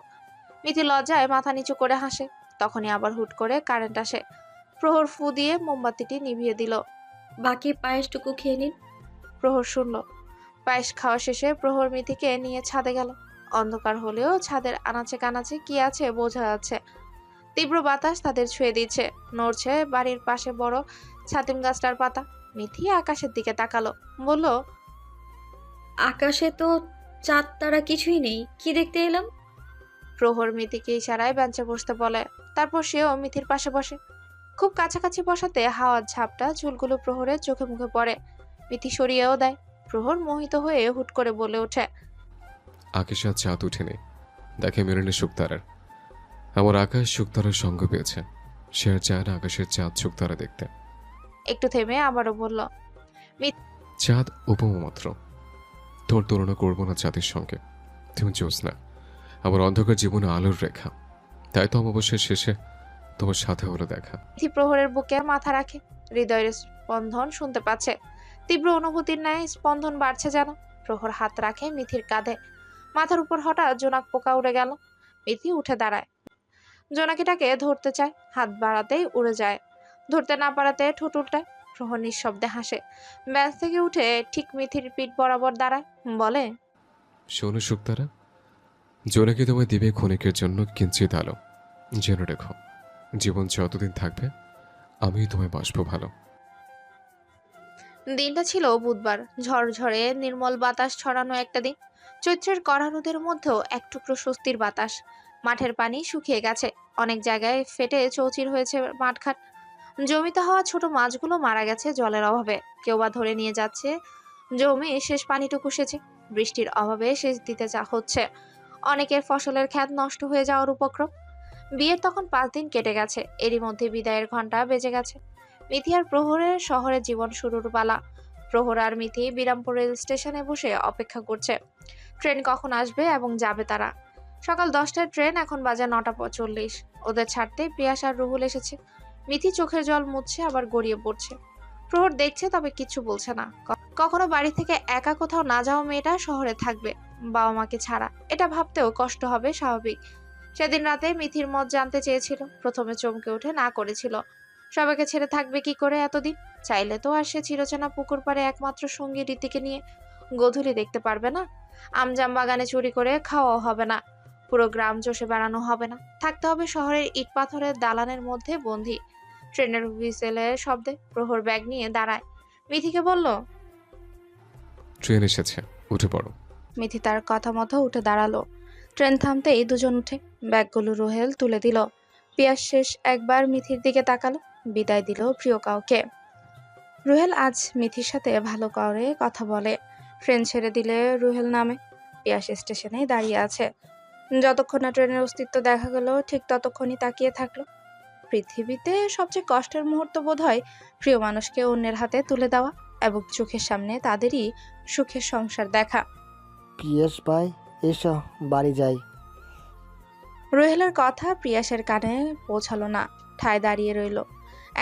S1: মিথি লজ্জায় মাথা নিচু করে হাসে। তখনই আবার হুট করে কারেন্ট আসে। প্রহর ফু দিয়ে মোমবাতিটি নিভিয়ে দিল।
S6: বাকি পায়েসটুকু খেয়ে নিন।
S1: প্রহর শুনল। পায়েস খাওয়া শেষে প্রহর মিথিকে নিয়ে ছাদে গেল। অন্ধকার হলেও ছাদের আনাচে কানাচে কি আছে বোঝা যাচ্ছে। তীব্র বাতাস তাদের ছুঁয়ে দিচ্ছে, নড়ছে বাড়ির পাশে বড় ছাতিম গাছটার পাতা। মিথি আকাশের দিকে তাকালো, বলল,
S6: আকাশে তো চাঁদ তারা কিছুই নেই, কি দেখতে এলাম?
S1: প্রহর মিথিকে ইশারায় বেঞ্চে বসতে বলে। তারপর সেও মিথির পাশে বসে। খুব কাছাকাছি বসাতে হাওয়ার ঝাপটা চুলগুলো প্রহরের চোখে মুখে পড়ে। মিথি সরিয়েও দেয়। প্রহর মোহিত হয়ে হুট করে বলে ওঠে,
S4: আকাশে আর চাঁদ উঠেনি, দেখে মেরুনে শুকতারার। আমার আকাশ শুকতারার সঙ্গ পেয়েছে, সে আর চায় না আকাশের চাঁদ শুকতারা দেখতে।
S1: একটু থেমে আবারও বলল,
S4: চাঁদ উপমা মাত্র, তোর তুলনা করবো না চাঁদের সঙ্গে। তুমি জ্যোৎস্না, আমার অন্ধকার জীবনে আলোর রেখা। তাই তো অমাবস্যার শেষে তোমার সাথে হলো দেখা।
S1: মিথি প্রহরের বুকে মাথা রাখে। হৃদয়ের স্পন্দন শুনতে পাচ্ছে। তীব্র অনুভূতির ন্যায় স্পন্দন বাড়ছে যেন। প্রহর হাত রাখে মিথির কাঁধে। মাথার উপর হঠাৎ জোনাক পোকা উড়ে গেল। মিথি উঠে দাঁড়ায়, জোনাকিটাকে ধরতে চায়, হাত বাড়াতেই উড়ে যায়। ধরতে না পারাতে ঠোঁট উল্টায়। প্রহর নিঃশব্দে হাসে। ব্যাস থেকে উঠে ঠিক মিথির পিঠ বরাবর দাঁড়ায়, বলে,
S4: শোনো শুকতারা, জোনাকি তোমায় দিবে ক্ষণিকের জন্য কিঞ্চিত আলো। জেনে রেখো, জীবন যতদিন থাকবে আমি তোমায় বাসবো ভালো।
S1: দিনটা ছিল বুধবার। ঝড়ঝড়ে নির্মল বাতাস ছড়ানো একটা দিন। চৈত্রের কড়া রোদের মধ্যেও এক টুকরো স্বস্তির বাতাস। মাঠের পানি শুকিয়ে গেছে, অনেক জায়গায় ফেটে চৌচির হয়েছে মাঠঘাট। জমিতে হওয়া ছোট মাছগুলো মারা গেছে জলের অভাবে। কেউ বা ধরে নিয়ে যাচ্ছে জমি শেষ পানিটুকু সেচে। বৃষ্টির অভাবে সেচ দিতে হচ্ছে। অনেকের ফসলের ক্ষেত নষ্ট হয়ে যাওয়ার উপক্রম। বিয়ের তখন 5 দিন কেটে গেছে, এরই মধ্যে বিদায়ের ঘন্টা বেজে গেছে। মিথি আর প্রহরের শহরে জীবন শুরুর পালা। প্রহর আর মিথি বিরামপুর রেল স্টেশনে বসে অপেক্ষা করছে ট্রেন কখন আসবে এবং যাবে তারা। সকাল 10টার ট্রেন, এখন বাজে 9:40। ওদের ছাড়তে পিয়াস আর রুহুল এসেছে। মিথি চোখের জল মুছছে, আবার গড়িয়ে পড়ছে। প্রহর দেখছে, তবে কিছু বলছে না। কখনো বাড়ি থেকে একা কোথাও না যাওয়া মেয়েটা শহরে থাকবে বাবা মাকে ছাড়া, এটা ভাবতেও কষ্ট হবে, স্বাভাবিক। সেদিন রাতে মিথির মত জানতে চেয়েছিল, প্রথমে চমকে উঠে না করেছিল। সবাইকে ছেড়ে থাকবে কি করে এতদিন? চাইলে তো আর সে চিরচেনা পুকুর পাড়ে একমাত্র সঙ্গী রীতিকে নিয়ে গোধূলি দেখতে পারবে না। আমজাম বাগানে চুরি করে খাওয়াও হবে না। পুরো গ্রাম চষে বেড়ানো হবে না। থাকতে হবে শহরের ইট পাথরের দালানের মধ্যে বন্দি। ট্রেনের হুইসেলের শব্দে প্রহর ব্যাগ নিয়ে দাঁড়ায়। মিথিকে বলল,
S4: ট্রেন এসেছে, উঠে পড়ো।
S1: মিথি তার কথা মতো উঠে দাঁড়ালো। ট্রেন থামতেই দুজন উঠে ব্যাগগুলো রুহেল তুলে দিল। পিয়াস শেষ একবার মিথির দিকে তাকালো, বিদায় দিল প্রিয় কাউকে। রুহেল আজ মিথির সাথে ভালো করে কথা বলে। ট্রেন ছেড়ে দিলে রুহেল নামে। পিয়াস স্টেশনে দাঁড়িয়ে আছে। যতক্ষণ না ট্রেনের অস্তিত্ব দেখা গেল, ঠিক ততক্ষণই তাকিয়ে থাকলো। পৃথিবীতে সবচেয়ে কষ্টের মুহূর্ত বোধ হয় প্রিয় মানুষকে অন্যের হাতে তুলে দেওয়া এবং চোখের সামনে তাদেরই সুখের সংসার দেখা।
S11: পিএস ভাই, এসো বাড়ি যাই।
S1: রুহেলের কথা পিয়াসের কানে পৌঁছালো না, ঠায় দাঁড়িয়ে রইল।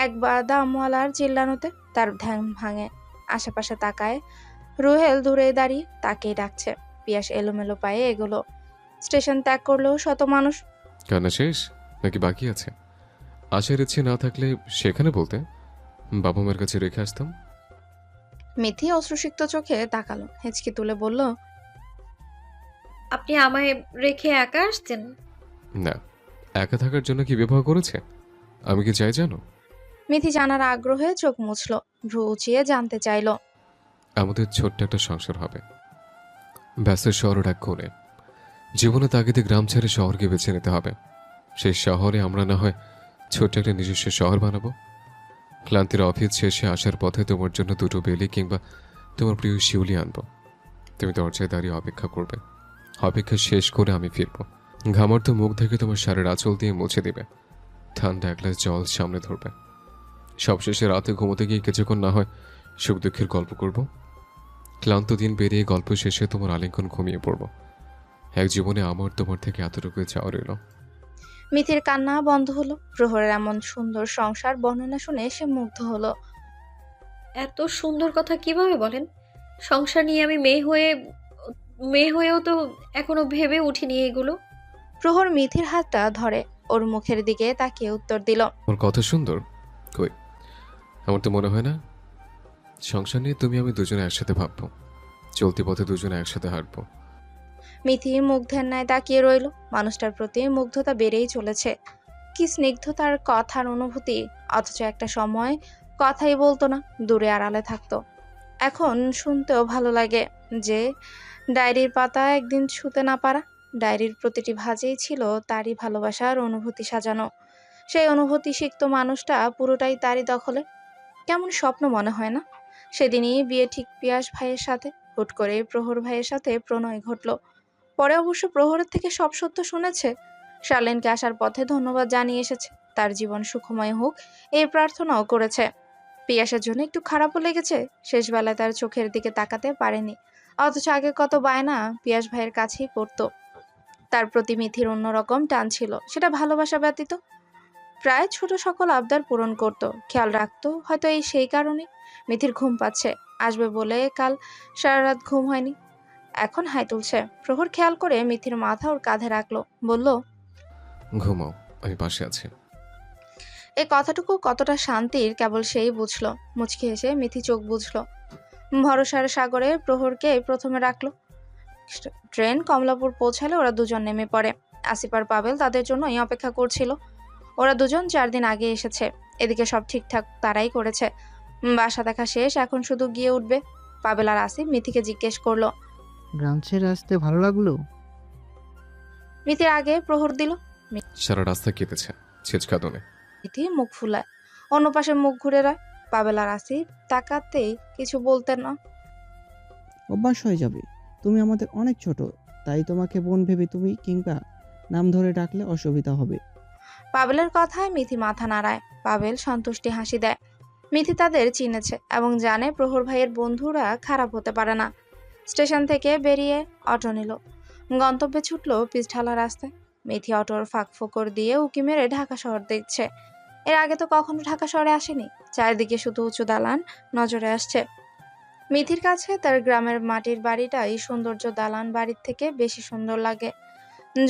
S1: একবার দামওয়ালার চিল্লানোতে তার ধ্যান ভাঙে। আশেপাশে তাকায়। রুহেল দূরে দাঁড়িয়ে তাকেই ডাকছে। পিয়াস এলোমেলো পায়ে এগোলো। স্টেশন ত্যাগ করলেও শত মানুষ।
S4: কান্না শেষ নাকি বাকি আছে? আসার ইচ্ছে না থাকলে সেখানে বলতে, বাবা মার কাছে রেখে আসতাম।
S1: মিথি অশ্রুসিক্ত চোখে তাকালো, হেঁচকি তুলে বলল,
S6: আপনি আমায় রেখে একা আসছেন?
S4: না, একা থাকার জন্য কি বিবাহ করেছে? আমি কি চাই জানো?
S1: মিথি জানার আগ্রহে চোখ মুছল, ভ্রু উঁচিয়ে জানতে চাইল।
S4: আমাদের ছোট্ট একটা সংসার হবে, ব্যস্ত শহরের এক কোণে। জীবনে তাগিদে গ্রাম ছেড়ে শহরকে বেছে নিতে হবে। সেই শহরে আমরা না হয় ছোট্ট একটা নিজস্ব শহর বানাবো। ক্লান্তির অফিস শেষে আসার পথে তোমার জন্য 2টো বেলি কিংবা তোমার প্রিয় শিউলি আনবো। তুমি দরজায় দাঁড়িয়ে অপেক্ষা করবে। অপেক্ষা শেষ করে আমি ফিরবো। ঘামার্ত মুখ থেকে তোমার শাড়ির আঁচল দিয়ে মুছে দিবে। ঠান্ডা এক গ্লাস জল সামনে ধরবে। সবশেষে রাতে ঘুমোতে গিয়ে কিছুক্ষণ না হয় সুখ দুঃখের গল্প করব। ক্লান্ত দিন পেরিয়ে গল্প শেষে তোমার আলিঙ্গন ঘুমিয়ে পড়বো। এক জীবনে আমার তোমার থেকে এতটুকু চাওয়া রইল।
S1: মিথির কান্না বন্ধ হলো। প্রহরের এমন সুন্দর সংসার বর্ণনা শুনে সে মুগ্ধ হলো।
S6: এত সুন্দর কথা কিভাবে বলেন? সংসার নিয়ে আমি মেয়ে হয়েও তো এখনো ভেবে উঠিনি এগুলো।
S1: প্রহর মিথির হাতটা ধরে, ওর মুখের দিকে তাকিয়ে উত্তর দিল।
S4: ওর কথা সুন্দর। কই, আমার তো মনে হয় না। সংসার নিয়ে তুমি আমি দুজনে একসাথে ভাববো, চলতি পথে দুজনে একসাথে হাঁটবো।
S1: মিথি মুগ্ধের ন্যায় তাকিয়ে রইল। মানুষটার প্রতি মুগ্ধতা বেড়েই চলেছে। কি স্নিগ্ধতার কথার অনুভূতি, অথচ একটা সময় কথাই বলতো না, দূরে আড়ালে থাকতো। এখন শুনতেও ভালো লাগে যে ডায়েরির পাতা একদিন ছুঁতে না পারা। ডায়েরির প্রতিটি ভাঁজেই ছিল তারই ভালোবাসার অনুভূতি সাজানো। সেই অনুভূতি সিক্ত মানুষটা পুরোটাই তারই দখলে। কেমন স্বপ্ন মনে হয় না? সেদিনই বিয়ে ঠিক পিয়াস ভাইয়ের সাথে। হুট করে প্রহর ভাইয়ের সাথে প্রণয় ঘটল। পরে অবশ্য প্রহরের থেকে সব সত্য শুনেছে। শার্লেনকে আসার পথে ধন্যবাদ জানিয়ে এসেছে, তার জীবন সুখময় হোক এই প্রার্থনাও করেছে। পিয়াসের জন্য একটু খারাপও লেগেছে, শেষবেলায় তার চোখের দিকে তাকাতে পারেনি। অথচ আগে কত বায়না পিয়াস ভাইয়ের কাছেই পড়তো। তার প্রতি মিথির অন্যরকম টান ছিল, সেটা ভালোবাসা ব্যতীত। প্রায় ছোট সকল আবদার পূরণ করত, খেয়াল রাখতো। হয়তো সেই কারণে মিথির ঘুম পাচ্ছে, আসবে বলে কাল সারা রাত ঘুম হয়নি। এখন হাই তুলছে। প্রহর খেয়াল করে মিথির মাথা ওর কাঁধে রাখলো, বলল,
S4: ঘুমাও, আমি পাশে আছি।
S1: এই কথাটুকু কতটা শান্তির কেবল সেই বুঝলো। মুচকি হেসে মিথি চোখ বুঝলো। ভরসার সাগরে প্রহরকে প্রথমে রাখলো। ট্রেন কমলাপুর পৌঁছালে ওরা দুজন নেমে পড়ে। আসিফ আর পাবেল তাদের জন্যই অপেক্ষা করছিল। ওরা দুজন 4 দিন আগে এসেছে। এদিকে সব ঠিকঠাক তারাই করেছে। বাসা দেখা শেষ, এখন শুধু গিয়ে উঠবে। পাবেল আর আসিফ মিথিকে জিজ্ঞেস করলো।
S3: গ্রাম ছেড়ে আসতে ভালো লাগলো?
S1: মিথির আগে প্রহর দিল।
S4: সারা রাস্তা কেটেছে ছেচকাদনে।
S1: মিথি মুখ ফুলায়, অন্য পাশে মুখ ঘুরে রয়। পাবেল আর আসিফ তাকাতেই কিছু বলতেন না।
S5: অভ্যাস হয়ে যাবে। তুমি আমাদের অনেক ছোট, তাই তোমাকে বোন ভেবে তুমি কিংবা নাম ধরে ডাকলে অসুবিধা হবে।
S1: পাবেলের কথায় মিথি মাথা নাড়ায়। পাবেল সন্তুষ্টি হাসি দেয়। মিথি তাদের চিনেছে এবং জানে প্রহর ভাইয়ের বন্ধুরা খারাপ হতে পারে না। স্টেশন থেকে বেরিয়ে অটো নিল। গন্তব্যে ছুটল পিচঢালা রাস্তায়। মিথি অটোর ফাঁক ফোকর দিয়ে উকি মেরে ঢাকা শহর দেখছে। এর আগে তো কখনো ঢাকা শহরে আসেনি। চারিদিকে শুধু উঁচু দালান নজরে আসছে। মিথির কাছে তার গ্রামের মাটির বাড়িটাই সৌন্দর্য দালান বাড়ির থেকে বেশি সুন্দর লাগে।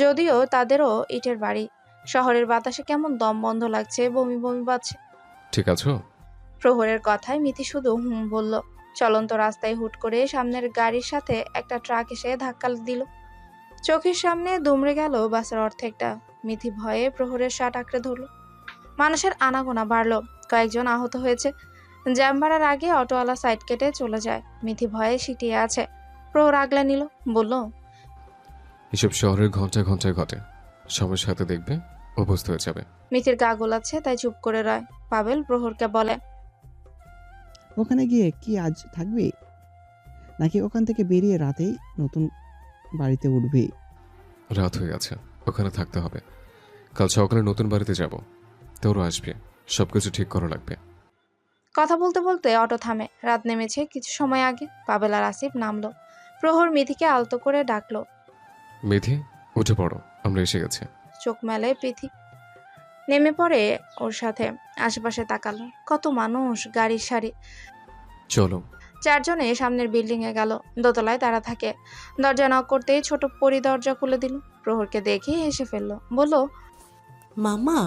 S1: যদিও তাদেরও ইটের বাড়ি। শহরের বাতাসে কেমন দম বন্ধ লাগছে, বমি বমি পাচ্ছে।
S4: ঠিক আছো?
S1: প্রহরের কথায় মিথি শুধু হুম বলল। চলন্ত রাস্তায় হুট করে সামনের গাড়ির সাথে একটা ট্রাক এসে ধাক্কা দিল। চোখের সামনে দুমড়ে গেল বাসের অর্ধেকটা। মিথি ভয়ে প্রহরের শার্ট আঁকড়ে ধরল। মানুষের আনাগোনা বাড়লো, কয়েকজন আহত হয়েছে। জ্যাম বাড়ার আগে অটোওয়ালা সাইড কেটে চলে যায়। মিথি ভয়ে সিটিয়ে আছে। প্রহর আগলে নিল, বলল,
S4: এসব শহরের ঘন্টায় ঘন্টায় ঘটে, সময়ের সাথে দেখবে অভ্যস্ত হয়ে যাবে।
S1: মিথির গা গোলাচ্ছে, তাই চুপ করে রয়। পাবেল প্রহরকে বলে,
S5: ওখানে গিয়ে কি আজ থাকবে, নাকি ওখান থেকে বেরিয়ে রাতেই নতুন বাড়িতে উঠবে?
S4: রাত হয়ে গেছে, ওখানে থাকতে হবে। কাল সকালে নতুন বাড়িতে যাব, তোরও আসবে, সবকিছু ঠিক করা লাগবে।
S1: কথা বলতে বলতে অটো থামে। রাত নেমেছে কিছু সময় আগে। পাবেল আর আসিফ নামলো। প্রহর মিথিকে আলতো করে ডাকলো।
S4: মেধি, উঠে পড়ো, আমরা এসে গেছি।
S1: চোখ মেলে পৃথি। নেমে পড়ে ওর সাথে। আশেপাশে তাকালো, কত মানুষ, গাড়ির সারি।
S4: চলো।
S1: 4 জনে সামনের বিল্ডিং এ গেল। দোতলায় তারা থাকে। দরজা নক করতেই ছোট পরি দরজা খুলে দিল। প্রহরকে দেখে হেসে ফেললো, বলল,
S12: মামা,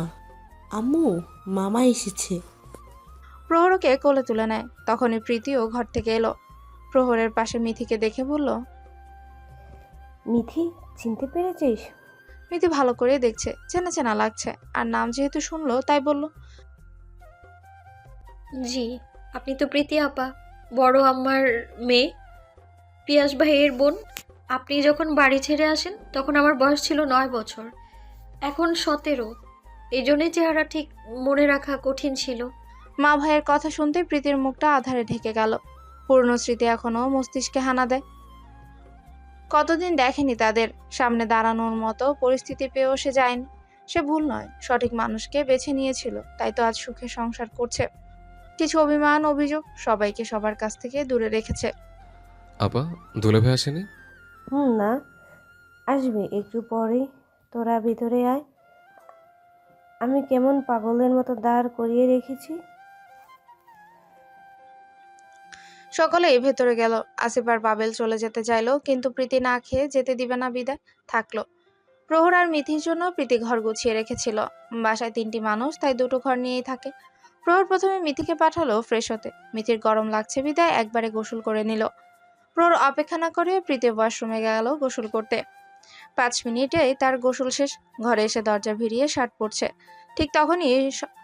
S12: আম্মু, মামা এসেছে।
S1: প্রহরকে কোলে তুলে নেয়। তখনই প্রীতিও ঘর থেকে এলো। প্রহরের পাশে মিথিকে দেখে বলল,
S13: মিথি, চিনতে পেরেছিস?
S1: মিথি ভালো করে দেখছে, চেনা চেনা লাগছে। আর নাম যেহেতু শুনলো তাই বলল,
S6: জি, আপনি তো প্রীতি আপা, বড় আম্মার মেয়ে, পিয়াস ভাইয়ের বোন। আপনি যখন বাড়ি ছেড়ে আসেন তখন আমার বয়স ছিল 9 বছর, এখন 17। এই জন্যই চেহারা ঠিক মনে রাখা কঠিন ছিল।
S1: মা ভাইয়ের কথা শুনতে প্রীতির মুখটা আধারে ঢেকে গেল। পুরনো স্মৃতি এখনো মস্তিষ্কে হানা দেয়। কতদিন দেখেনি তাদের। সামনে দাঁড়ানোর মতো পরিস্থিতি পেয়েও সে যায়নি। সে ভুল নয়, সঠিক মানুষকে বেছে নিয়েছিল, তাই তো আজ সুখে সংসার করছে। কিছু অভিমান, অভিযোগ সবাইকে সবার কাছ থেকে দূরে রেখেছে।
S4: আপা, দুলাভাই আসেনি?
S13: না, আসবে একটু পরেই। তোরা ভিতরে আয়। আমি কেমন পাগলের মতো দাঁড় করিয়ে রেখেছি।
S1: সকলেই ভেতরে গেল। আসিফ আর পাবেল চলে যেতে চাইলো, কিন্তু প্রীতি না খেয়ে যেতে দিবে না বিদায় থাকলো। প্রহর আর মিথির জন্য প্রীতি ঘর গুছিয়ে রেখেছিল। বাসায় 3টি মানুষ, তাই 2টো ঘর নিয়েই থাকে। প্রহর প্রথমে মিথিকে পাঠালো ফ্রেশ হতে। মিথির গরম লাগছে বিদায় একবারে গোসল করে নিল। প্রহর অপেক্ষা না করে প্রীতি ওয়াশরুমে গেল গোসল করতে। 5 মিনিটেই তার গোসল শেষ। ঘরে এসে দরজা ভিড়িয়ে শার্ট পরছে। ঠিক তখনই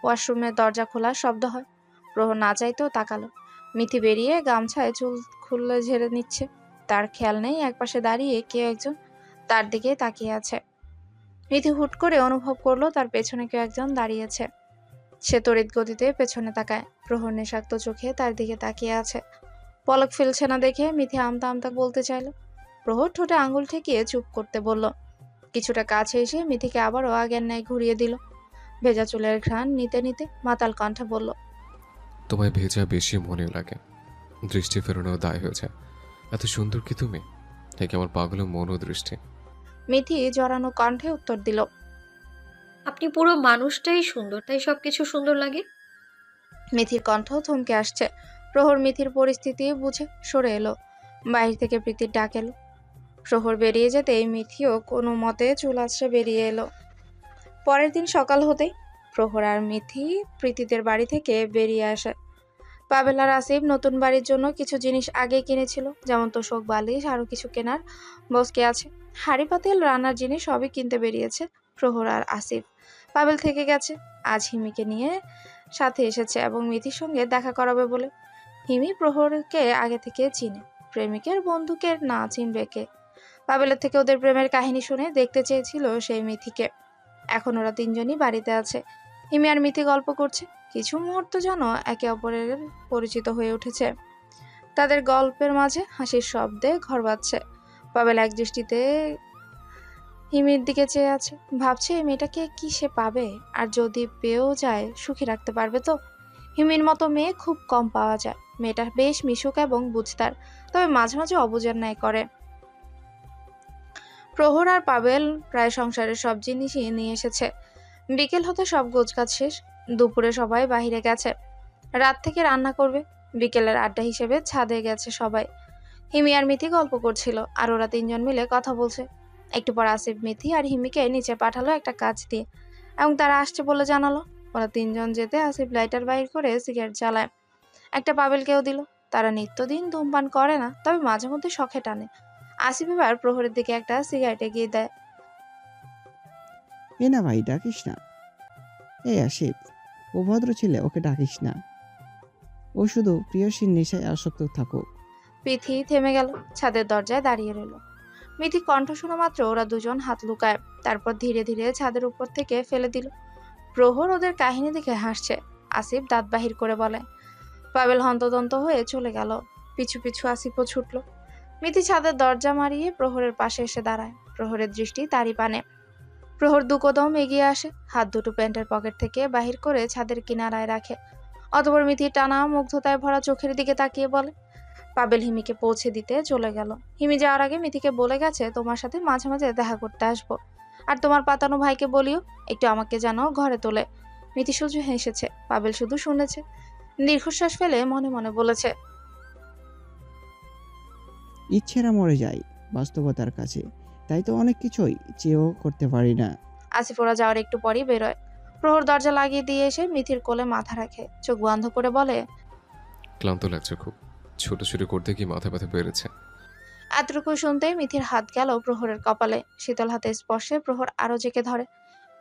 S1: ওয়াশরুমের দরজা খোলার শব্দ হয়। প্রহর না চাইতেও তাকালো। মিথি বেরিয়ে গামছায় চুল খুলে ঝেড়ে নিচ্ছে। তার খেয়াল নেই একপাশে দাঁড়িয়ে কেউ একজন তার দিকে তাকিয়ে আছে। মিথি হুট করে অনুভব করলো তার পেছনে কেউ একজন দাঁড়িয়েছে। সে তড়িৎ গতিতে পেছনে তাকায়। প্রহর নেশাক্ত চোখে তার দিকে তাকিয়ে আছে। পলক ফেলছে না দেখে মিথি আমতা আমতা বলতে চাইল। প্রহর ঠোঁটে আঙুল ঠেকিয়ে চুপ করতে বলল। কিছুটা কাছে এসে মিথিকে আবারও আগের ন্যায় ঘুরিয়ে দিল। ভেজা চুলের ঘ্রাণ নিতে নিতে মাতাল কণ্ঠে বলল,
S4: তোমায় ভেজা বেশি মনে লাগে, দৃষ্টি ফেরানোর দায় হয়েছে। এত সুন্দর কি তুমি? নাকি আমার পাগল মন ও দৃষ্টি?
S1: মিথি জড়ানো কণ্ঠে উত্তর দিল,
S6: আপনি পুরো মানুষটাই সুন্দর, তাই সবকিছু সুন্দর লাগে।
S1: মিথির কণ্ঠ থমকে আসছে। প্রহর মিথির পরিস্থিতি বুঝে সরে এলো। বাহির থেকে প্রীতির ডাক এলো। প্রহর বেরিয়ে যেতেই মিথিও কোনো মতে চুল আছড়ে বেরিয়ে এলো। পরের দিন সকাল হতেই প্রহর আর মিথি প্রীতিদের বাড়ি থেকে বেরিয়ে আসে। পাবেল আর আসিফ নতুন বাড়ির জন্য কিছু জিনিস আগেই কিনেছিল, যেমন তোশক, বালিশ, আরও কিছু কেনার বসকে আছে। হাঁড়ি পাতিল, রান্নার জিনিস সবই কিনতে বেরিয়েছে প্রহর আর আসিফ। পাবেল থেকে গেছে, আজ হিমিকে নিয়ে সাথে এসেছে এবং মিথির সঙ্গে দেখা করাবে বলে। হিমি প্রহরকে আগে থেকে চিনে, প্রেমিকের বন্ধুকে না চিনবে কে। পাবেলের থেকে ওদের প্রেমের কাহিনী শুনে দেখতে চেয়েছিল সেই মিথিকে। এখন ওরা 3জনই বাড়িতে আছে। হিমি আর মিথি গল্প করছে। কিছু মুহূর্ত যেন একে অপরের পরিচিত হয়ে উঠেছে। তাদের গল্পের মাঝে হাসির শব্দে ঘর বাজছে। পাবেল এক দৃষ্টিতে হিমির দিকে চেয়ে আছে, ভাবছে এই মেয়েটাকে কি সে পাবে, আর যদি পেয়েও যায় সুখী রাখতে পারবে তো। হিমির মতো মেয়ে খুব কম পাওয়া যায়। মেয়েটা বেশ মিশুক এবং বুঝতার, তবে মাঝে মাঝে অবুঝের ন্যায় করে। প্রহর আর পাবেল প্রায় সংসারের সব জিনিসই নিয়ে এসেছে। বিকেল হতে সব গোছগাছ শেষ। দুপুরে সবাই বাইরে গেছে, রাত থেকে রান্না করবে। বিকেলের আড্ডা হিসেবে ছাদে গেছে সবাই। হিমি আর মিথি গল্প করছিল, আর ওরা 3জন মিলে কথা বলছে। একটু পর আসিফ মিথি আর হিমিকে নিচে পাঠালো একটা কাজ দিয়ে, এবং তারা আসছে বলে জানালো। ওরা 3জন যেতে আসিফ লাইটার বাইর করে সিগারেট জ্বালায়। একটা পাবেলকেও দিল। তারা নিত্যদিন ধূমপান করে না, তবে মাঝে মধ্যে শখে টানে। আসিফ এবার প্রহরের দিকে একটা সিগারেট এগিয়ে দেয়।
S5: এ না ভাই, ডাকিস না। এই আসিফ, ও ভদ্র ছেলে, ওকে ডাকিস না। ও শুধু প্রিয়সীর নেশায় আসক্ত থাকুক।
S1: পিথি থেমে গেল, ছাদের দরজায় দাঁড়িয়ে রইল। মিথি কণ্ঠ শোনা মাত্র ওরা 2জন হাত লুকায়, তারপর ধীরে ধীরে ছাদের উপর থেকে ফেলে দিল। প্রহর ওদের কাহিনী দেখে হাসছে। আসিফ দাঁত বাহির করে বলে। পাবেল হন্তদন্ত হয়ে চলে গেল। পিছু পিছু আসিফও ছুটল। মিথি ছাদের দরজা মারিয়ে প্রহরের পাশে এসে দাঁড়ায়। প্রহরের দৃষ্টি তারই পানে। প্রহর 2 কদম এগিয়ে আসে, হাত দুটো প্যান্টের পকেট থেকে বাহির করে ছাদের কিনারায় রাখে। অতঃপর মিথি টানা মুগ্ধতায় ভরা চোখের দিকে তাকিয়ে বলে, পাবেল হিমিকে পৌঁছে দিতে চলে গেল। হিমি যাওয়ার আগে মিথিকে বলে গেছে, তোমার সাথে মাঝে মাঝে দেখা করতে আসবো, আর তোমার পাতানো ভাইকে বলিও একটু আমাকে যেন ঘরে তোলে। মিথি শুধু হেসেছে, পাবেল শুধু শুনেছে। দীর্ঘশ্বাস ফেলে মনে মনে বলেছে,
S5: ইচ্ছেরা মরে যায় বাস্তবতার কাছে, তাই তো অনেক কিছুই চেয়েও করতে পারি না।
S1: আসিফ ওরা যাওয়ার একটু পরই বেরোয়। প্রহর দরজা লাগিয়ে দিয়ে এসে মিথির কোলে মাথা রাখে, চোখ বন্ধ করে বলে,
S4: ক্লান্ত লাগছে খুব, ছোটাছুটি করতে কি মাথা ব্যথা বেড়েছে।
S1: এতটুকু শুনতেই মিথির হাত গেল প্রহরের কপালে। শীতল হাতে স্পর্শে প্রহর আরো জেকে ধরে।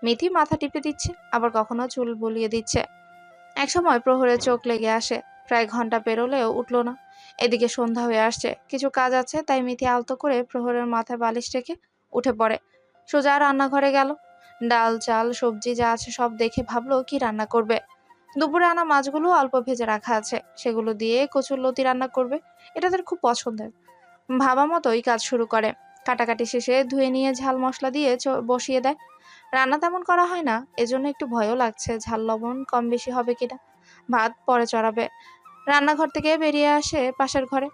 S1: মিথি মাথা টিপে দিচ্ছে, আবার কখনো চুল বুলিয়ে দিচ্ছে। একসময় প্রহরের চোখ লেগে আসে। প্রায় ঘন্টা পেরোলেও উঠল না। এদিকে সন্ধ্যা হয়ে আসছে, কিছু কাজ আছে, তাই মিথি আলতো করে প্রহরের মাথায় বালিশ রেখে উঠে পড়ে। সোজা রান্নাঘরে গেল। ডাল, চাল, সবজি যা আছে সব দেখে ভাবলো কি রান্না করবে। দুপুরে আনা মাছগুলো অল্প ভেজে রাখা আছে, সেগুলো দিয়ে কচুরলতি রান্না করবে। এটা তার খুব পছন্দের। ভাবা মতোই কাজ শুরু করে। কাটাকাটি শেষে ধুয়ে নিয়ে ঝাল মশলা দিয়ে বসিয়ে দেয়। রান্না তেমন করা হয় না, এজন্য একটু ভয়ও লাগছে ঝাল লবণ কম বেশি হবে কিনা। ভাত পরে চড়াবে। রান্নাঘর থেকে বেরিয়ে আসে পাশের ঘরে।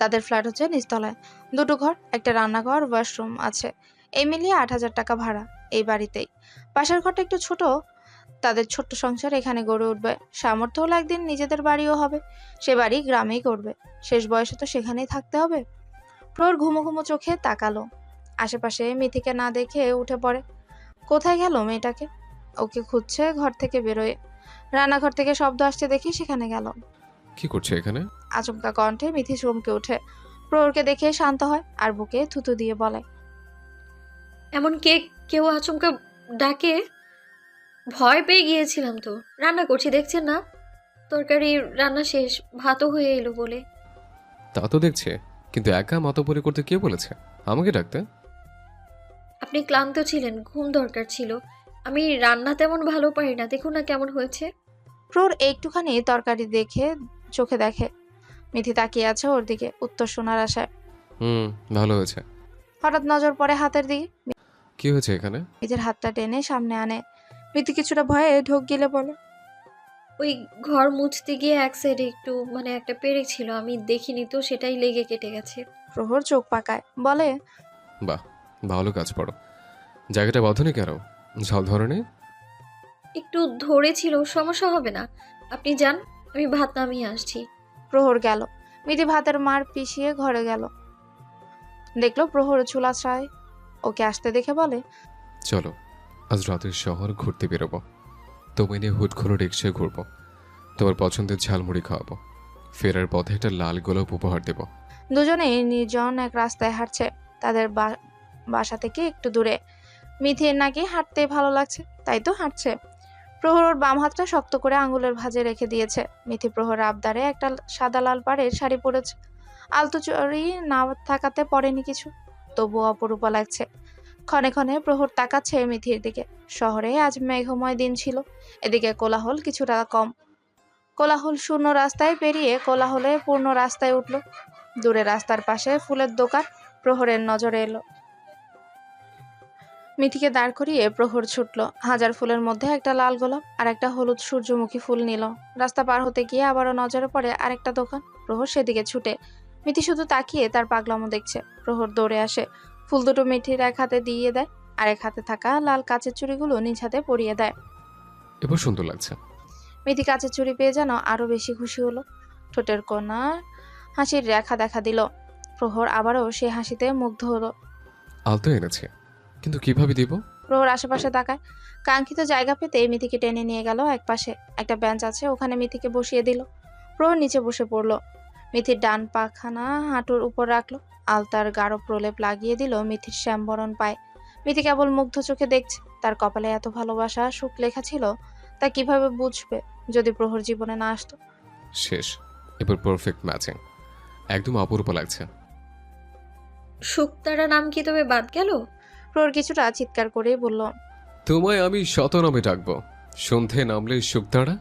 S1: তাদের ফ্ল্যাট হচ্ছে নিচতলায়। 2টো ঘর, একটা রান্নাঘর, ওয়াশরুম আছে। এই মিলিয়ে 8,000 টাকা ভাড়া এই বাড়িতেই। পাশের ঘরটা একটু ছোট। তাদের ছোট্ট সংসার এখানে গড়ে উঠবে। সামর্থ্য হলে একদিন নিজেদের বাড়িও হবে। সে বাড়ি গ্রামেই করবে। শেষ বয়সে তো সেখানেই থাকতে হবে। প্রহর ঘুমো ঘুমো চোখে তাকালো। আশেপাশে মিথিকে না দেখে উঠে পড়ে। কোথায় গেল মেয়েটাকে? ওকে খুঁজছে ঘর থেকে বেরোয়। রান্নাঘর থেকে শব্দ আসছে দেখে সেখানে গেল।
S4: কি করছে এখানে?
S1: আচমকা কণ্ঠে মিথি চমকে ওঠে। প্রহরকে দেখে শান্ত হয় আর বুকে থুতু দিয়ে বলে,
S6: এমন কেউ আচমকা ডাকে? ভয় পেয়ে গিয়েছিলাম তো। রান্না করছি দেখছেন না? তরকারি রান্না শেষ, ভাতও হয়ে এলো বলে।
S4: তা তো দেখছে, কিন্তু একা মাতব্বরি করতে কে বলেছে আমাকে ডাকতে?
S6: আপনি ক্লান্ত ছিলেন, ঘুম দরকার ছিল। আমি রান্না তেমন ভালো পারি না, দেখুন না কেমন হয়েছে।
S1: প্রহর একটুখানি তরকারি দেখে চোখে দেখে। মিথি তাকিয়ে আছে ওর দিকে উত্তর শোনার আশায়।
S4: ভালো হয়েছে।
S1: হঠাৎ নজর পড়ে হাতের দিকে।
S4: কি হয়েছে এখানে?
S1: নিজের হাতটা টেনে সামনে আনে। মিথি কিছুটা ভয়ে ঢোক গিলে বলে,
S6: ওই ঘর মুছতে গিয়ে এক সাইডে একটু একটা পেরেক ছিল, আমি দেখিনি তো, সেটাই লেগে কেটে গেছে।
S1: প্রহর চোখ পাকায় বলে,
S4: বাহ, ভালো কাজ পড়ো। জায়গাটা বাঁধনি কেন? ঝাল ধরেনি?
S6: একটু ধরেছিল, সমস্যা হবে না। আপনি যান, আমি ভাত নামিয়ে আসছি।
S1: প্রহর গেল। মিথি ভাতের মার পিষিয়ে ঘরে গেল। দেখলো প্রহর চুলা ছায়। ওকে আসতে দেখে বলে,
S4: চলো আজ রাতের শহর ঘুরতে বেরোবো। তোমায় নিয়ে হুট করে রিক্সায় ঘুরবো, তোমার পছন্দের ঝালমুড়ি খাওয়াবো, ফেরার পথে একটা লাল গোলাপ উপহার দেব।
S1: দুজনেই নির্জন এক রাস্তায় হাঁটছে। তাদের বাসা থেকে একটু দূরে। মিথির নাকি হাঁটতে ভালো লাগছে, তাই তো হাঁটছে। প্রহর ওর বাম হাতটা শক্ত করে আঙুলের ভাঁজে রেখে দিয়েছে। মিথি প্রহর আবদারে একটা সাদা লাল পাড়ের শাড়ি পরেছে। আলতো চড়ি না থাকাতে পরেনি কিছু, তবুও অপরূপা লাগছে। ক্ষণে ক্ষণে প্রহর তাকাচ্ছে মিথির দিকে। শহরে আজ মেঘময় দিন ছিল। এদিকে কোলাহল কিছুটা কম। কোলাহল শূন্য রাস্তায় পেরিয়ে কোলাহলে পূর্ণ রাস্তায় উঠল। দূরে রাস্তার পাশে ফুলের দোকান। প্রহরের নজরে এলো। মিথিকে দাঁড় করিয়ে প্রহর ছুটল। হাজার ফুলের মধ্যে একটা লাল গোলাপ আর একটা হলুদ সূর্যমুখী ফুল নিল। রাস্তা পার হতে গিয়ে আবারও নজরে পড়ে আরেকটা দোকান। প্রহর সেদিকে ছুটে। মিথি শুধু তাকিয়ে তার পাগলামো দেখছে। প্রহর দৌড়ে আসে, ফুল দুটো মিঠির এক হাতে দিয়ে দেয়, আর এক হাতে থাকা লাল কাচের চুড়িগুলো নিজ হাতে পরিয়ে দেয়।
S4: এবার সুন্দর লাগছে।
S1: মিথি কাচের চুড়ি পেয়ে যেন আরো বেশি খুশি হলো। ঠোঁটের কোণা হাসির রেখা দেখা দিল। প্রহর আবারও সে হাসিতে মুগ্ধ হলো।
S4: আলতো এনেছে, কিন্তু কিভাবে দিব?
S1: প্রহর আশেপাশে তাকায়। কাঙ্ক্ষিত জায়গা পেতে মিথিকে টেনে নিয়ে গেল এক পাশে। একটা বেঞ্চ আছে, ওখানে মিথিকে বসিয়ে দিল। প্রহর নিচে বসে পড়ল। মিথির ডান পাখানা হাঁটুর উপর রাখলো। আলতার গাঢ় প্রলেপ লাগিয়ে দিল মিথির শ্যামবরণ পায়। মিথি কেবল মুগ্ধ চোখে দেখছে। তার কপালে এত ভালোবাসা সুখ লেখা ছিল, তা কিভাবে বুঝবে যদি প্রহর জীবনে না আসতো?
S4: শেষ, এবার পারফেক্ট ম্যাচিং, একদম অপরূপা লাগছে।
S6: শুকতারা নাম কি তবে বাদ গেল?
S1: প্রহর কিছুটা চিৎকার করেই বলল,
S4: তোমায় আমি শতনামে ডাকবো। সন্ধে নামলে শুকতারা,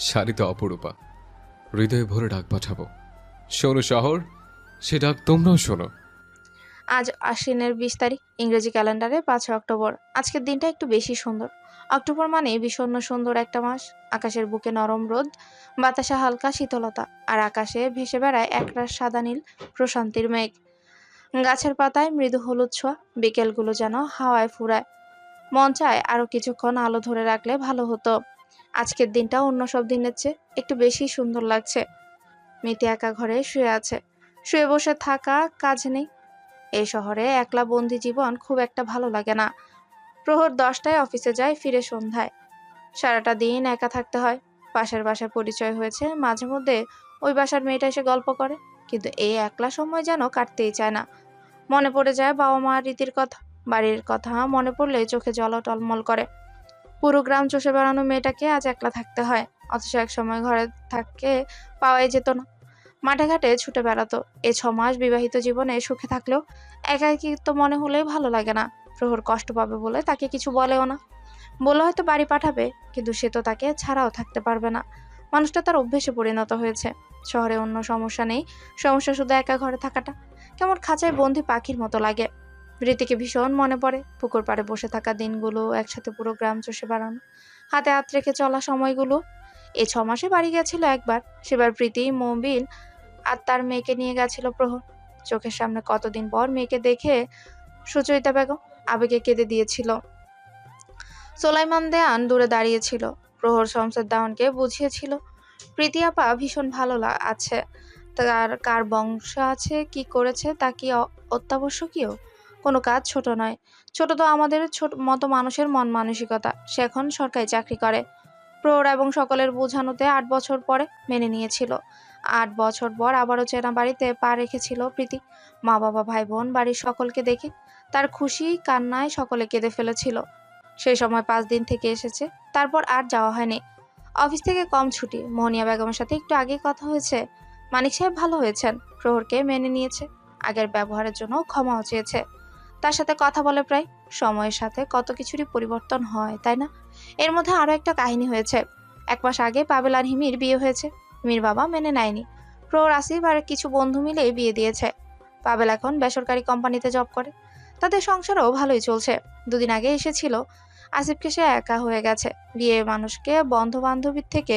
S4: শাড়িতে অপরূপা, হৃদয়ে ভরে ডাক পাঠাবো। শোনো শহর, সে ডাক তোমরাও শোনো।
S1: আজ আশ্বিনের 20 তারিখ, ইংরেজি ক্যালেন্ডারে 5 অক্টোবর। আজকের দিনটা একটু বেশি সুন্দর। অক্টোবর মানে বিষণ্ণ সুন্দর একটা মাস। আকাশের বুকে নরম রোদ, বাতাসে হালকা শীতলতা, আর আকাশে ভেসে বেড়ায় একরাশ সাদা নীল প্রশান্তির মেঘ। গাছের পাতায় মৃদু হলুদ ছোঁয়া। বিকেলগুলো যেন হাওয়ায় ফুরায়। মন চায় আরো কিছুক্ষণ আলো ধরে রাখলে ভালো হতো। আজকের দিনটা অন্য সব দিনের চেয়ে একটু বেশি সুন্দর লাগছে। মিতি একা ঘরে শুয়ে আছে। শুয়ে বসে থাকা কাজ নেই। এই শহরে একলা বন্দি জীবন খুব একটা ভালো লাগে না। প্রহর 10টায় অফিসে যায়, ফিরে সন্ধ্যায়। সারাটা দিন একা থাকতে হয়। পাশের বাসার পরিচয় হয়েছে, মাঝে মধ্যে ওই বাসার মেয়েটা এসে গল্প করে, কিন্তু এই একলা সময় যেন কাটতেই চায় না। মনে পড়ে যায় বাবা মা রীতির কথা, বাড়ির কথা মনে পড়লে চোখে জল টলমল করে। পুরো গ্রাম চষে বেড়ানো মেয়েটাকে আজ একলা থাকতে হয়, অথচ এক সময় ঘরে থাকে পাওয়াই যেত না। মাঠে ঘাটে ছুটে বেড়াতো। এই 6 মাস বিবাহিত জীবনে সুখে থাকলেও একাকিত্ব মনে হলেই ভালো লাগে না। প্রহর কষ্ট পাবে বলে তাকে কিছু বলেও না। বলে হয়তো বাড়ি পাঠাবে, কিন্তু সে তো তাকে ছাড়াও থাকতে পারবে না। মানুষটা তার অভ্যেসে পরিণত হয়েছে। শহরে অন্য সমস্যা নেই, সমস্যা শুধু একা ঘরে থাকাটা। কেমন খাঁচায় বন্দি পাখির মতো লাগে। রীতিকে ভীষণ মনে পড়ে। পুকুর পাড়ে বসে থাকা দিনগুলো, একসাথে পুরো গ্রাম চষে বেড়ানো, হাতে হাত রেখে চলা সময়গুলো। এই 6 মাসে বাড়ি গেছিল একবার, সেবার প্রীতি, মবিন আর তার মেয়েকে নিয়ে গেছিল প্রহর। চোখের সামনে কতদিন পর মেয়েকে দেখে সুচরিতা বেগম আবেগে কেঁদে দিয়েছিল। সোলাইমান দেয়ান দূরে দাঁড়িয়েছিল। প্রহর শমসের দেওয়ানকে বুঝিয়েছিল প্রীতি আপা ভীষণ ভালো আছে, তার কার বংশ আছে, কি করেছে তা কি অত্যাবশ্যকীয়। কোনো কাজ ছোট নয়। ছোট তো আমাদের ছোট মতো মানুষের মন মানসিকতা। সে এখন সরকারি চাকরি করে। প্রৌঢ় এবং সকলের বোঝানোতে 8 বছর পরে মেনে নিয়েছিল। 8 বছর পর আবারও চেনা বাড়িতে পা রেখেছিল প্রীতি। মা বাবা ভাই বোন বাড়ির সকলকে দেখে তার খুশি কান্নায় সকলে কেঁদে ফেলেছিল। সেই সময় 5 দিন থেকে এসেছে, তারপর আর যাওয়া হয়নি। অফিস থেকে কম ছুটি। মোহনিয়া বেগমের সাথে একটু আগেই কথা হয়েছে। মানিক সাহেব ভালো হয়েছেন, প্রহরকে মেনে নিয়েছে, আগের ব্যবহারের জন্য ক্ষমাও চেয়েছে। তার সাথে কথা বলে প্রায়। সময়ের সাথে কত কিছুরই পরিবর্তন হয়, তাই না? এর মধ্যে আরো একটা কাহিনী হয়েছে। 1 মাস আগে পাবেল আর হিমির বিয়ে হয়েছে। হিমির বাবা মেনে নেয়নি। প্রহর, আসিফ আর কিছু বন্ধু মিলে বিয়ে দিয়েছে। পাবেল এখন বেসরকারি কোম্পানিতে জব করে। তাদের সংসারও ভালোই চলছে। 2 দিন আগে এসেছিল। আসিফকে সে একা হয়ে গেছে। বিয়ে মানুষকে বন্ধু বান্ধবীর থেকে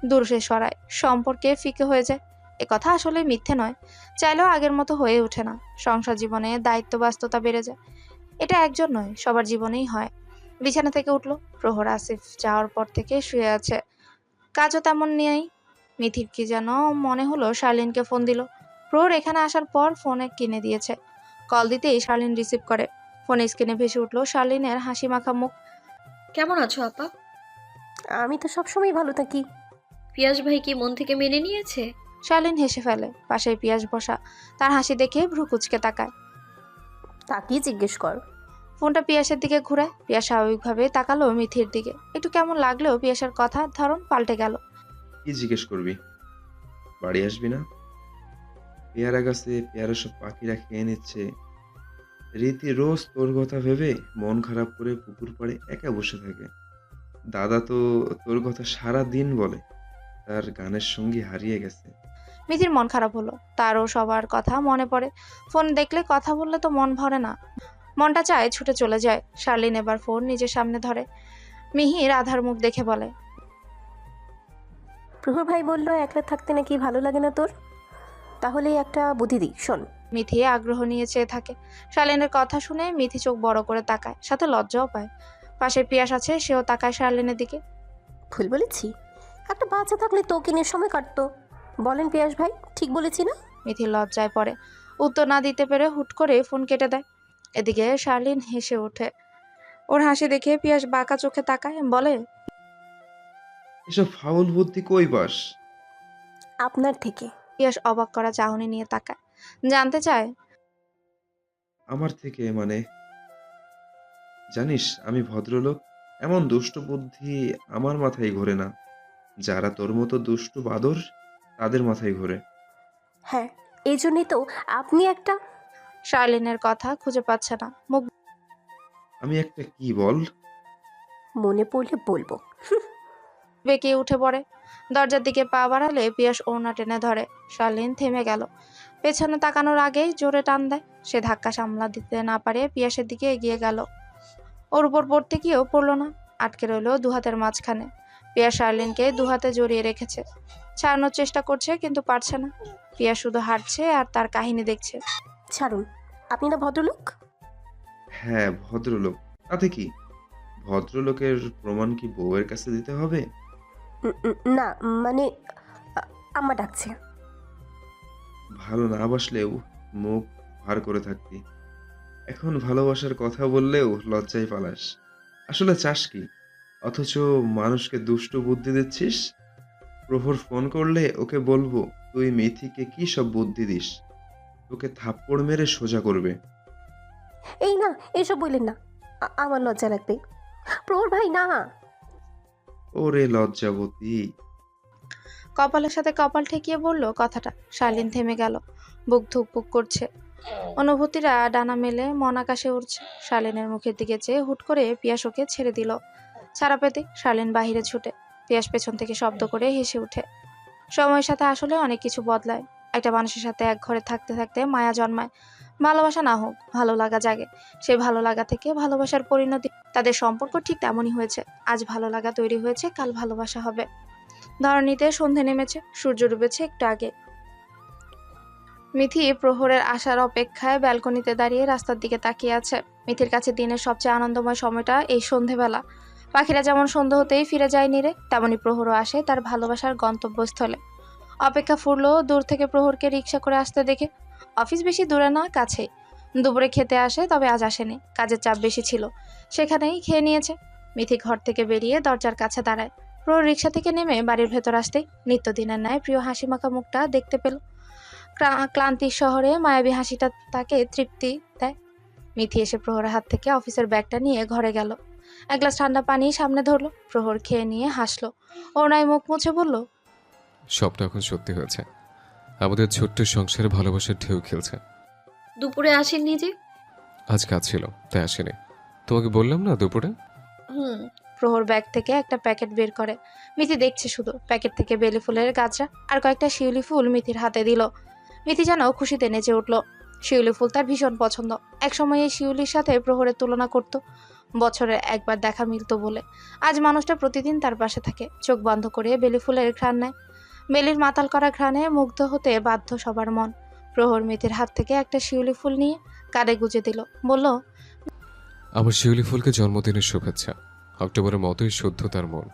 S1: দূরে সরায়, সম্পর্কে ফিকে হয়ে যায়। এ কথা আসলে মিথ্যে নয়। চাইলেও আগের মতো হয়ে ওঠে না। সংসার জীবনে দায়িত্ব ব্যস্ততা বেড়ে যায়। এটা একজন নয়, সবার জীবনেই হয়। বিছানা থেকে উঠলো। প্রহর আসিফ যাওয়ার পর থেকে শুয়ে আছে। কাজও তেমন নেই। মিথির কি যেন মনে হলো, শার্লিনকে ফোন দিল। প্রহর এখানে আসার পর ফোনে কিনে দিয়েছে। কল দিতেই শার্লিন রিসিভ করে। ফোনে স্ক্রিনে ভেসে উঠলো শার্লিনের হাসি মাখা মুখ।
S6: কেমন আছো আপা?
S7: আমি তো সবসময় ভালো থাকি।
S6: পিয়াস ভাই কি মন থেকে মেনে নিয়েছে?
S1: শার্লিন হেসে ফেলে। পাশে পিয়াস বসা, তার হাসি দেখে ভ্রু কুচকে তাকায়।
S7: তাকিয়ে জিজ্ঞেস কর।
S1: ফোনটা পিয়াসের দিকে ঘুরায়। পিয়াস স্বাভাবিকভাবে তাকালো মিথির দিকে। একটু কেমন লাগলেও পিয়াসের কথার ধরন পাল্টে গেল।
S2: কি জিজ্ঞেস করবি? বাড়ি আসবি না? পেয়ারা গাছে পেয়ারা সব পাখিরা খেয়ে নিচ্ছে। রীতি রোজ তোর কথা ভেবে মন খারাপ করে পুকুর পাড়ে একা বসে থাকে। দাদা তো তোর কথা সারা দিন বলে। তার গানের সঙ্গী হারিয়ে গেছে।
S1: মিথির মন খারাপ হলো। তারও সবার কথা মনে পড়ে। ফোন দেখলে কথা বললে তো মন ভরে না। মনটা চায় ছুটে চলে যায়। শার্লিন এবার ফোন নিজের সামনে ধরে। মিহির আধার মুখ দেখে বলে,
S7: প্রহর ভাই বলল একলা থাকতে নাকি ভালো লাগে না তোর। তাহলে একটা বুদ্ধি দিই, শোন।
S1: মিথি আগ্রহ নিয়ে চেয়ে থাকে। শার্লিনের কথা শুনে মিথি চোখ বড় করে তাকায়, সাথে লজ্জাও পায়। পাশে পিয়াস আছে, সেও তাকায় শার্লিনের দিকে।
S7: ভুল বলেছি? একটা বাচ্চা থাকলে তোকে নিয়ে সময় কাটতো। বলেন পিয়াস ভাই, ঠিক বলেছি না?
S1: মিথি লজ্জায় পড়ে। উত্তর না দিতে পেরে হুট করে ফোন কেটে দেয়। এদিকে শার্লিন হেসে ওঠে। ওর হাসি দেখে পিয়াস বাঁকা চোখে তাকায়, বলে,
S2: এসব ফাউল বুদ্ধি কই পাস?
S7: আপনার থেকে।
S1: পিয়াস অবাক করা চাহনি নিয়ে তাকায়, জানতে চায়,
S2: আমার থেকে মানে? জানিস আমি ভদ্রলোক। এমন দুষ্ট বুদ্ধি আমার মাথায় ঘোরে না। যারা তোর মতো দুষ্টু বাদর, তাদের মাথায় ঘোরে।
S7: হ্যাঁ, এই জন্যই তো আপনি একটা।
S1: শার্লিনের কথা খুঁজে পাচ্ছে না। মুখ
S2: আমি একটা কি বল?
S7: মনে পড়লে বলবো।
S1: বেঁকে উঠে পড়ে। দরজার দিকে পা বাড়ালে পিয়াস ওড়না টেনে ধরে। শার্লিন থেমে গেল। পেছনে তাকানোর আগেই জোরে টান দেয়। সে ধাক্কা সামলা দিতে না পারে পিয়াসের দিকে এগিয়ে গেল। ওর উপর পড়তে গিয়েও পড়ল না, আটকে রইল দুহাতের মাঝখানে। পিয়াস শার্লিনকে দুহাতে জড়িয়ে রেখেছে। ছাড়ানোর চেষ্টা করছে, কিন্তু পারছে না। পিয়াস শুধু হাঁটছে আর তার কাহিনী দেখছে।
S7: ছাড়ুন, আপনি না ভদ্রলোক?
S2: হ্যাঁ ভদ্রলোক, তাতে কি? ভদ্রলোকের প্রমাণ কি বউয়ের কাছে দিতে হবে?
S7: না, মানে আম্মা ডাকছে।
S2: ভালো না বাসলেও মুখ ভার করে থাকতি। এখন ভালোবাসার কথা বললেও লজ্জায় পালাস। আসলে চাস কি? অথচ মানুষকে দুষ্টু বুদ্ধি দিচ্ছিস। প্রহর ফোন করলে ওকে বলবো তুই মিথিকে কি সব বুদ্ধি দিস। তোকে থাপ্পড় মেরে সোজা করবে।
S7: এই না, এসব বললেন না, আমার লজ্জা লাগবে। প্রহর ভাই না।
S2: ওরে লজ্জাবতী।
S1: কপালের সাথে কপাল ঠেকিয়ে বলল কথাটা। শার্লিন থেমে গেল। বুক ধুকপুক করছে। অনুভূতিরা ডানা মেলে মন আকাশে উড়ছে। শার্লিনের মুখের দিকে চেয়ে হুট করে পিয়াস ওকে ছেড়ে দিল। ছাড়া পেতে শার্লিন বাহিরে ছুটে। পিয়াস পেছন থেকে শব্দ করে হেসে উঠে। সময়ের সাথে আসলে অনেক কিছু বদলায়। একটা মানুষের সাথে এক ঘরে থাকতে থাকতে মায়া জন্মায়। ভালোবাসা না হোক, ভালো লাগা জাগে। সেই ভালো লাগা থেকে ভালোবাসার পরিণতি। তাদের সম্পর্ক ঠিক তেমনই হয়েছে। আজ ভালো লাগা তৈরি হয়েছে, কাল ভালোবাসা হবে। ধরণীতে সন্ধে নেমেছে, সূর্য ডুবেছে একটু আগে। মিথি প্রহরের আসার অপেক্ষায় ব্যালকনিতে দাঁড়িয়ে রাস্তার দিকে তাকিয়ে আছে। মিথির কাছে দিনের সবচেয়ে আনন্দময় সময়টা এই সন্ধেবেলা। পাখিরা যেমন সন্ধ্যা হতেই ফিরে যায় নীরে, তেমনি প্রহরও আসে তার ভালোবাসার গন্তব্যস্থলে। অপেক্ষা ফুরলো দূর থেকে প্রহরকে রিক্সা করে আসতে দেখে। অফিস বেশি দূরে না, কাছেই। দুপুরে খেতে আসে, তবে আজ আসেনি, কাজের চাপ বেশি ছিল, সেখানেই খেয়ে নিয়েছে। মিথি ঘর থেকে বেরিয়ে দরজার কাছে দাঁড়ায়। প্রহর রিক্সা থেকে নেমে বাড়ির ভেতর আসতেই নিত্যদিনের ন্যায় প্রিয় হাসিমাখা মুখটা দেখতে পেল। ক্লান্তির শহরে মায়াবী হাসিটা তাকে তৃপ্তি দেয়। মিথি এসে প্রহরের হাত থেকে অফিসের ব্যাগটা নিয়ে ঘরে গেল। এক গ্লাস ঠান্ডা পানি সামনে ধরলো। প্রহর খেয়ে নিয়ে হাসলো, ওড়নায় মুখ মুছে বলল,
S4: সবটা এখন সত্যি হয়েছে। আমাদের ছোট্ট সংসারে ভালোবাসার ঢেউ খেলছে।
S6: দুপুরে আসেননি যে?
S4: আজ কাজ ছিল তাই আসেনি। তোমাকে বললাম না দুপুরে।
S6: হুম।
S1: প্রহর ব্যাগ থেকে একটা প্যাকেট বের করে। মিথি দেখছে শুধু। প্যাকেট থেকে বেলি ফুলের গাছরা আর কয়েকটা শিউলি ফুল মিথির হাতে দিল। মিথি যেন খুশিতে নেচে উঠল। শিউলি ফুল তার ভীষণ পছন্দ। একসময় এই শিউলির সাথে প্রহরের তুলনা করত, বছরে একবার দেখা মিলত বলে। আজ মানুষটা প্রতিদিন তার পাশে থাকে, চোখ বন্ধ করে বেলি ফুলের ঘ্রাণ নেয়। বেলির মাতাল করা ঘ্রাণে মুগ্ধ হতে বাধ্য সবার মন। প্রহর মিথির হাত থেকে একটা শিউলি ফুল নিয়ে কাঁধে গুজে দিল, বলল,
S4: আমার শিউলি ফুলকে জন্মদিনের শুভেচ্ছা। অক্টোবরের মতোই শুদ্ধ তার মন,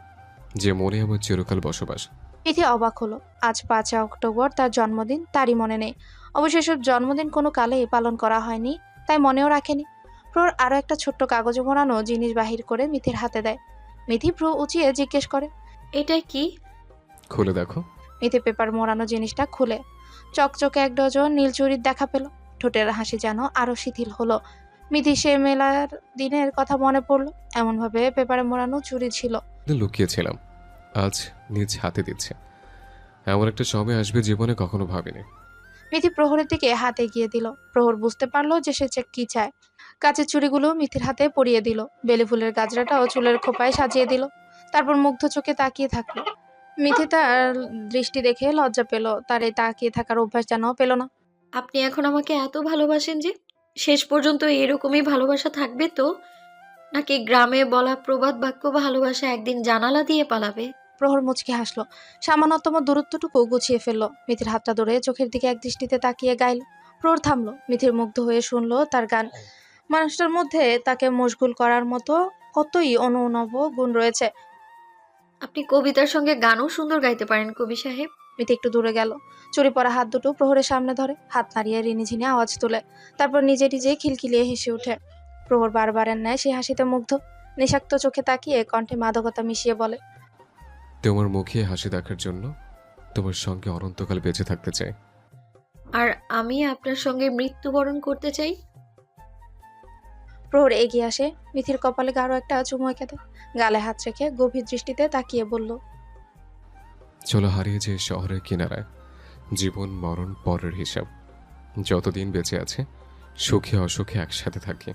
S4: যে মনে আমার চিরকাল বসবাস।
S1: মিথি অবাক হলো। আজ 5 অক্টোবর তার জন্মদিন, তারই মনে নেই। অবশ্য এসব জন্মদিন কোনো কালেই পালন করা হয়নি, তাই মনেও রাখেনি। প্রহর আরও একটা ছোট্ট কাগজে মোড়ানো জিনিস বাহির করে মিথির হাতে দেয়। মিথি ভ্রু উঁচিয়ে জিজ্ঞেস করে,
S6: এটা কি?
S4: খুলে দেখো।
S1: মিথি পেপার মোড়ানো জিনিসটা খুলে চকচকে 1 ডজন নীল চুড়ির দেখা পেল। ঠোঁটের হাসি যেন আরো শিথিল হলো। মিথি সে মেলার দিনের কথা মনে পড়ল। এমনভাবে পেপারে মোড়ানো চুড়ি ছিল।
S4: লুকিয়েছিলাম, আজ নিজ হাতে দিচ্ছে। এমন একটা সময় আসবে জীবনে কখনো ভাবিনি।
S1: মিথি প্রহরের দিকে হাত এগিয়ে দিল। প্রহর বুঝতে পারলো যে সে কি চায়। কাচের চুড়িগুলো মিথির হাতে পরিয়ে দিল। বেলি ফুলের গাজরাটাও চুলের খোপায় সাজিয়ে দিল। তারপর মুগ্ধ চোখে তাকিয়ে থাকলো। মিথি তার দৃষ্টি দেখে লজ্জা পেল। তার এই তাকিয়ে থাকার অভ্যাস যেন পেল না।
S6: আপনি এখন আমাকে এত ভালোবাসেন যে শেষ পর্যন্ত এরকমই ভালোবাসা থাকবে তো, নাকি গ্রামে বলা প্রবাদ বাক্য ভালোবাসা একদিন জানালা দিয়ে পালাবে?
S1: প্রহর মুচকি হাসলো। সামান্যতম দূরত্বটুকু গুছিয়ে ফেললো। মিথির হাতটা ধরে চোখের দিকে এক দৃষ্টিতে তাকিয়ে গাইল। প্রহর থামলো। মিথির মুগ্ধ হয়ে শুনলো তার গান। মানুষটার মধ্যে তাকে মশগুল করার মতো কতই অনুনব গুণ রয়েছে।
S6: আপনি কবিতার সঙ্গে গানও সুন্দর গাইতে পারেন কবি সাহেব।
S1: মিথি একটু দূরে গেল। চুরি পরা হাত দুটো প্রহরের সামনে ধরে, হাত নাড়িয়ে রিনিঝিনি আওয়াজ তুলে। তারপর নিজে নিজে খিলখিলিয়ে হেসে ওঠে। প্রহর বারবারের ন্যায় সেই হাসিতে মুগ্ধ। নিঃশাক্ত চোখে তাকিয়ে কণ্ঠে মাদকতা মিশিয়ে বলে,
S4: তোমার মুখে হাসি দেখার জন্য তোমার সঙ্গে অনন্তকাল বেঁচে থাকতে চাই।
S6: আর আমি আপনার সঙ্গে মৃত্যুবরণ করতে চাই।
S1: প্রহর এগিয়ে আসে। মিথির কপালে গাঢ় একটা চুমু এঁকে দেয়। গালে হাত রেখে গভীর দৃষ্টিতে তাকিয়ে বলল,
S4: চলো হারিয়ে যে শহরের কিনারায়, জীবন মরণ পরের হিসাব। যতদিন বেঁচে আছে সুখে অসুখে একসাথে থাকি।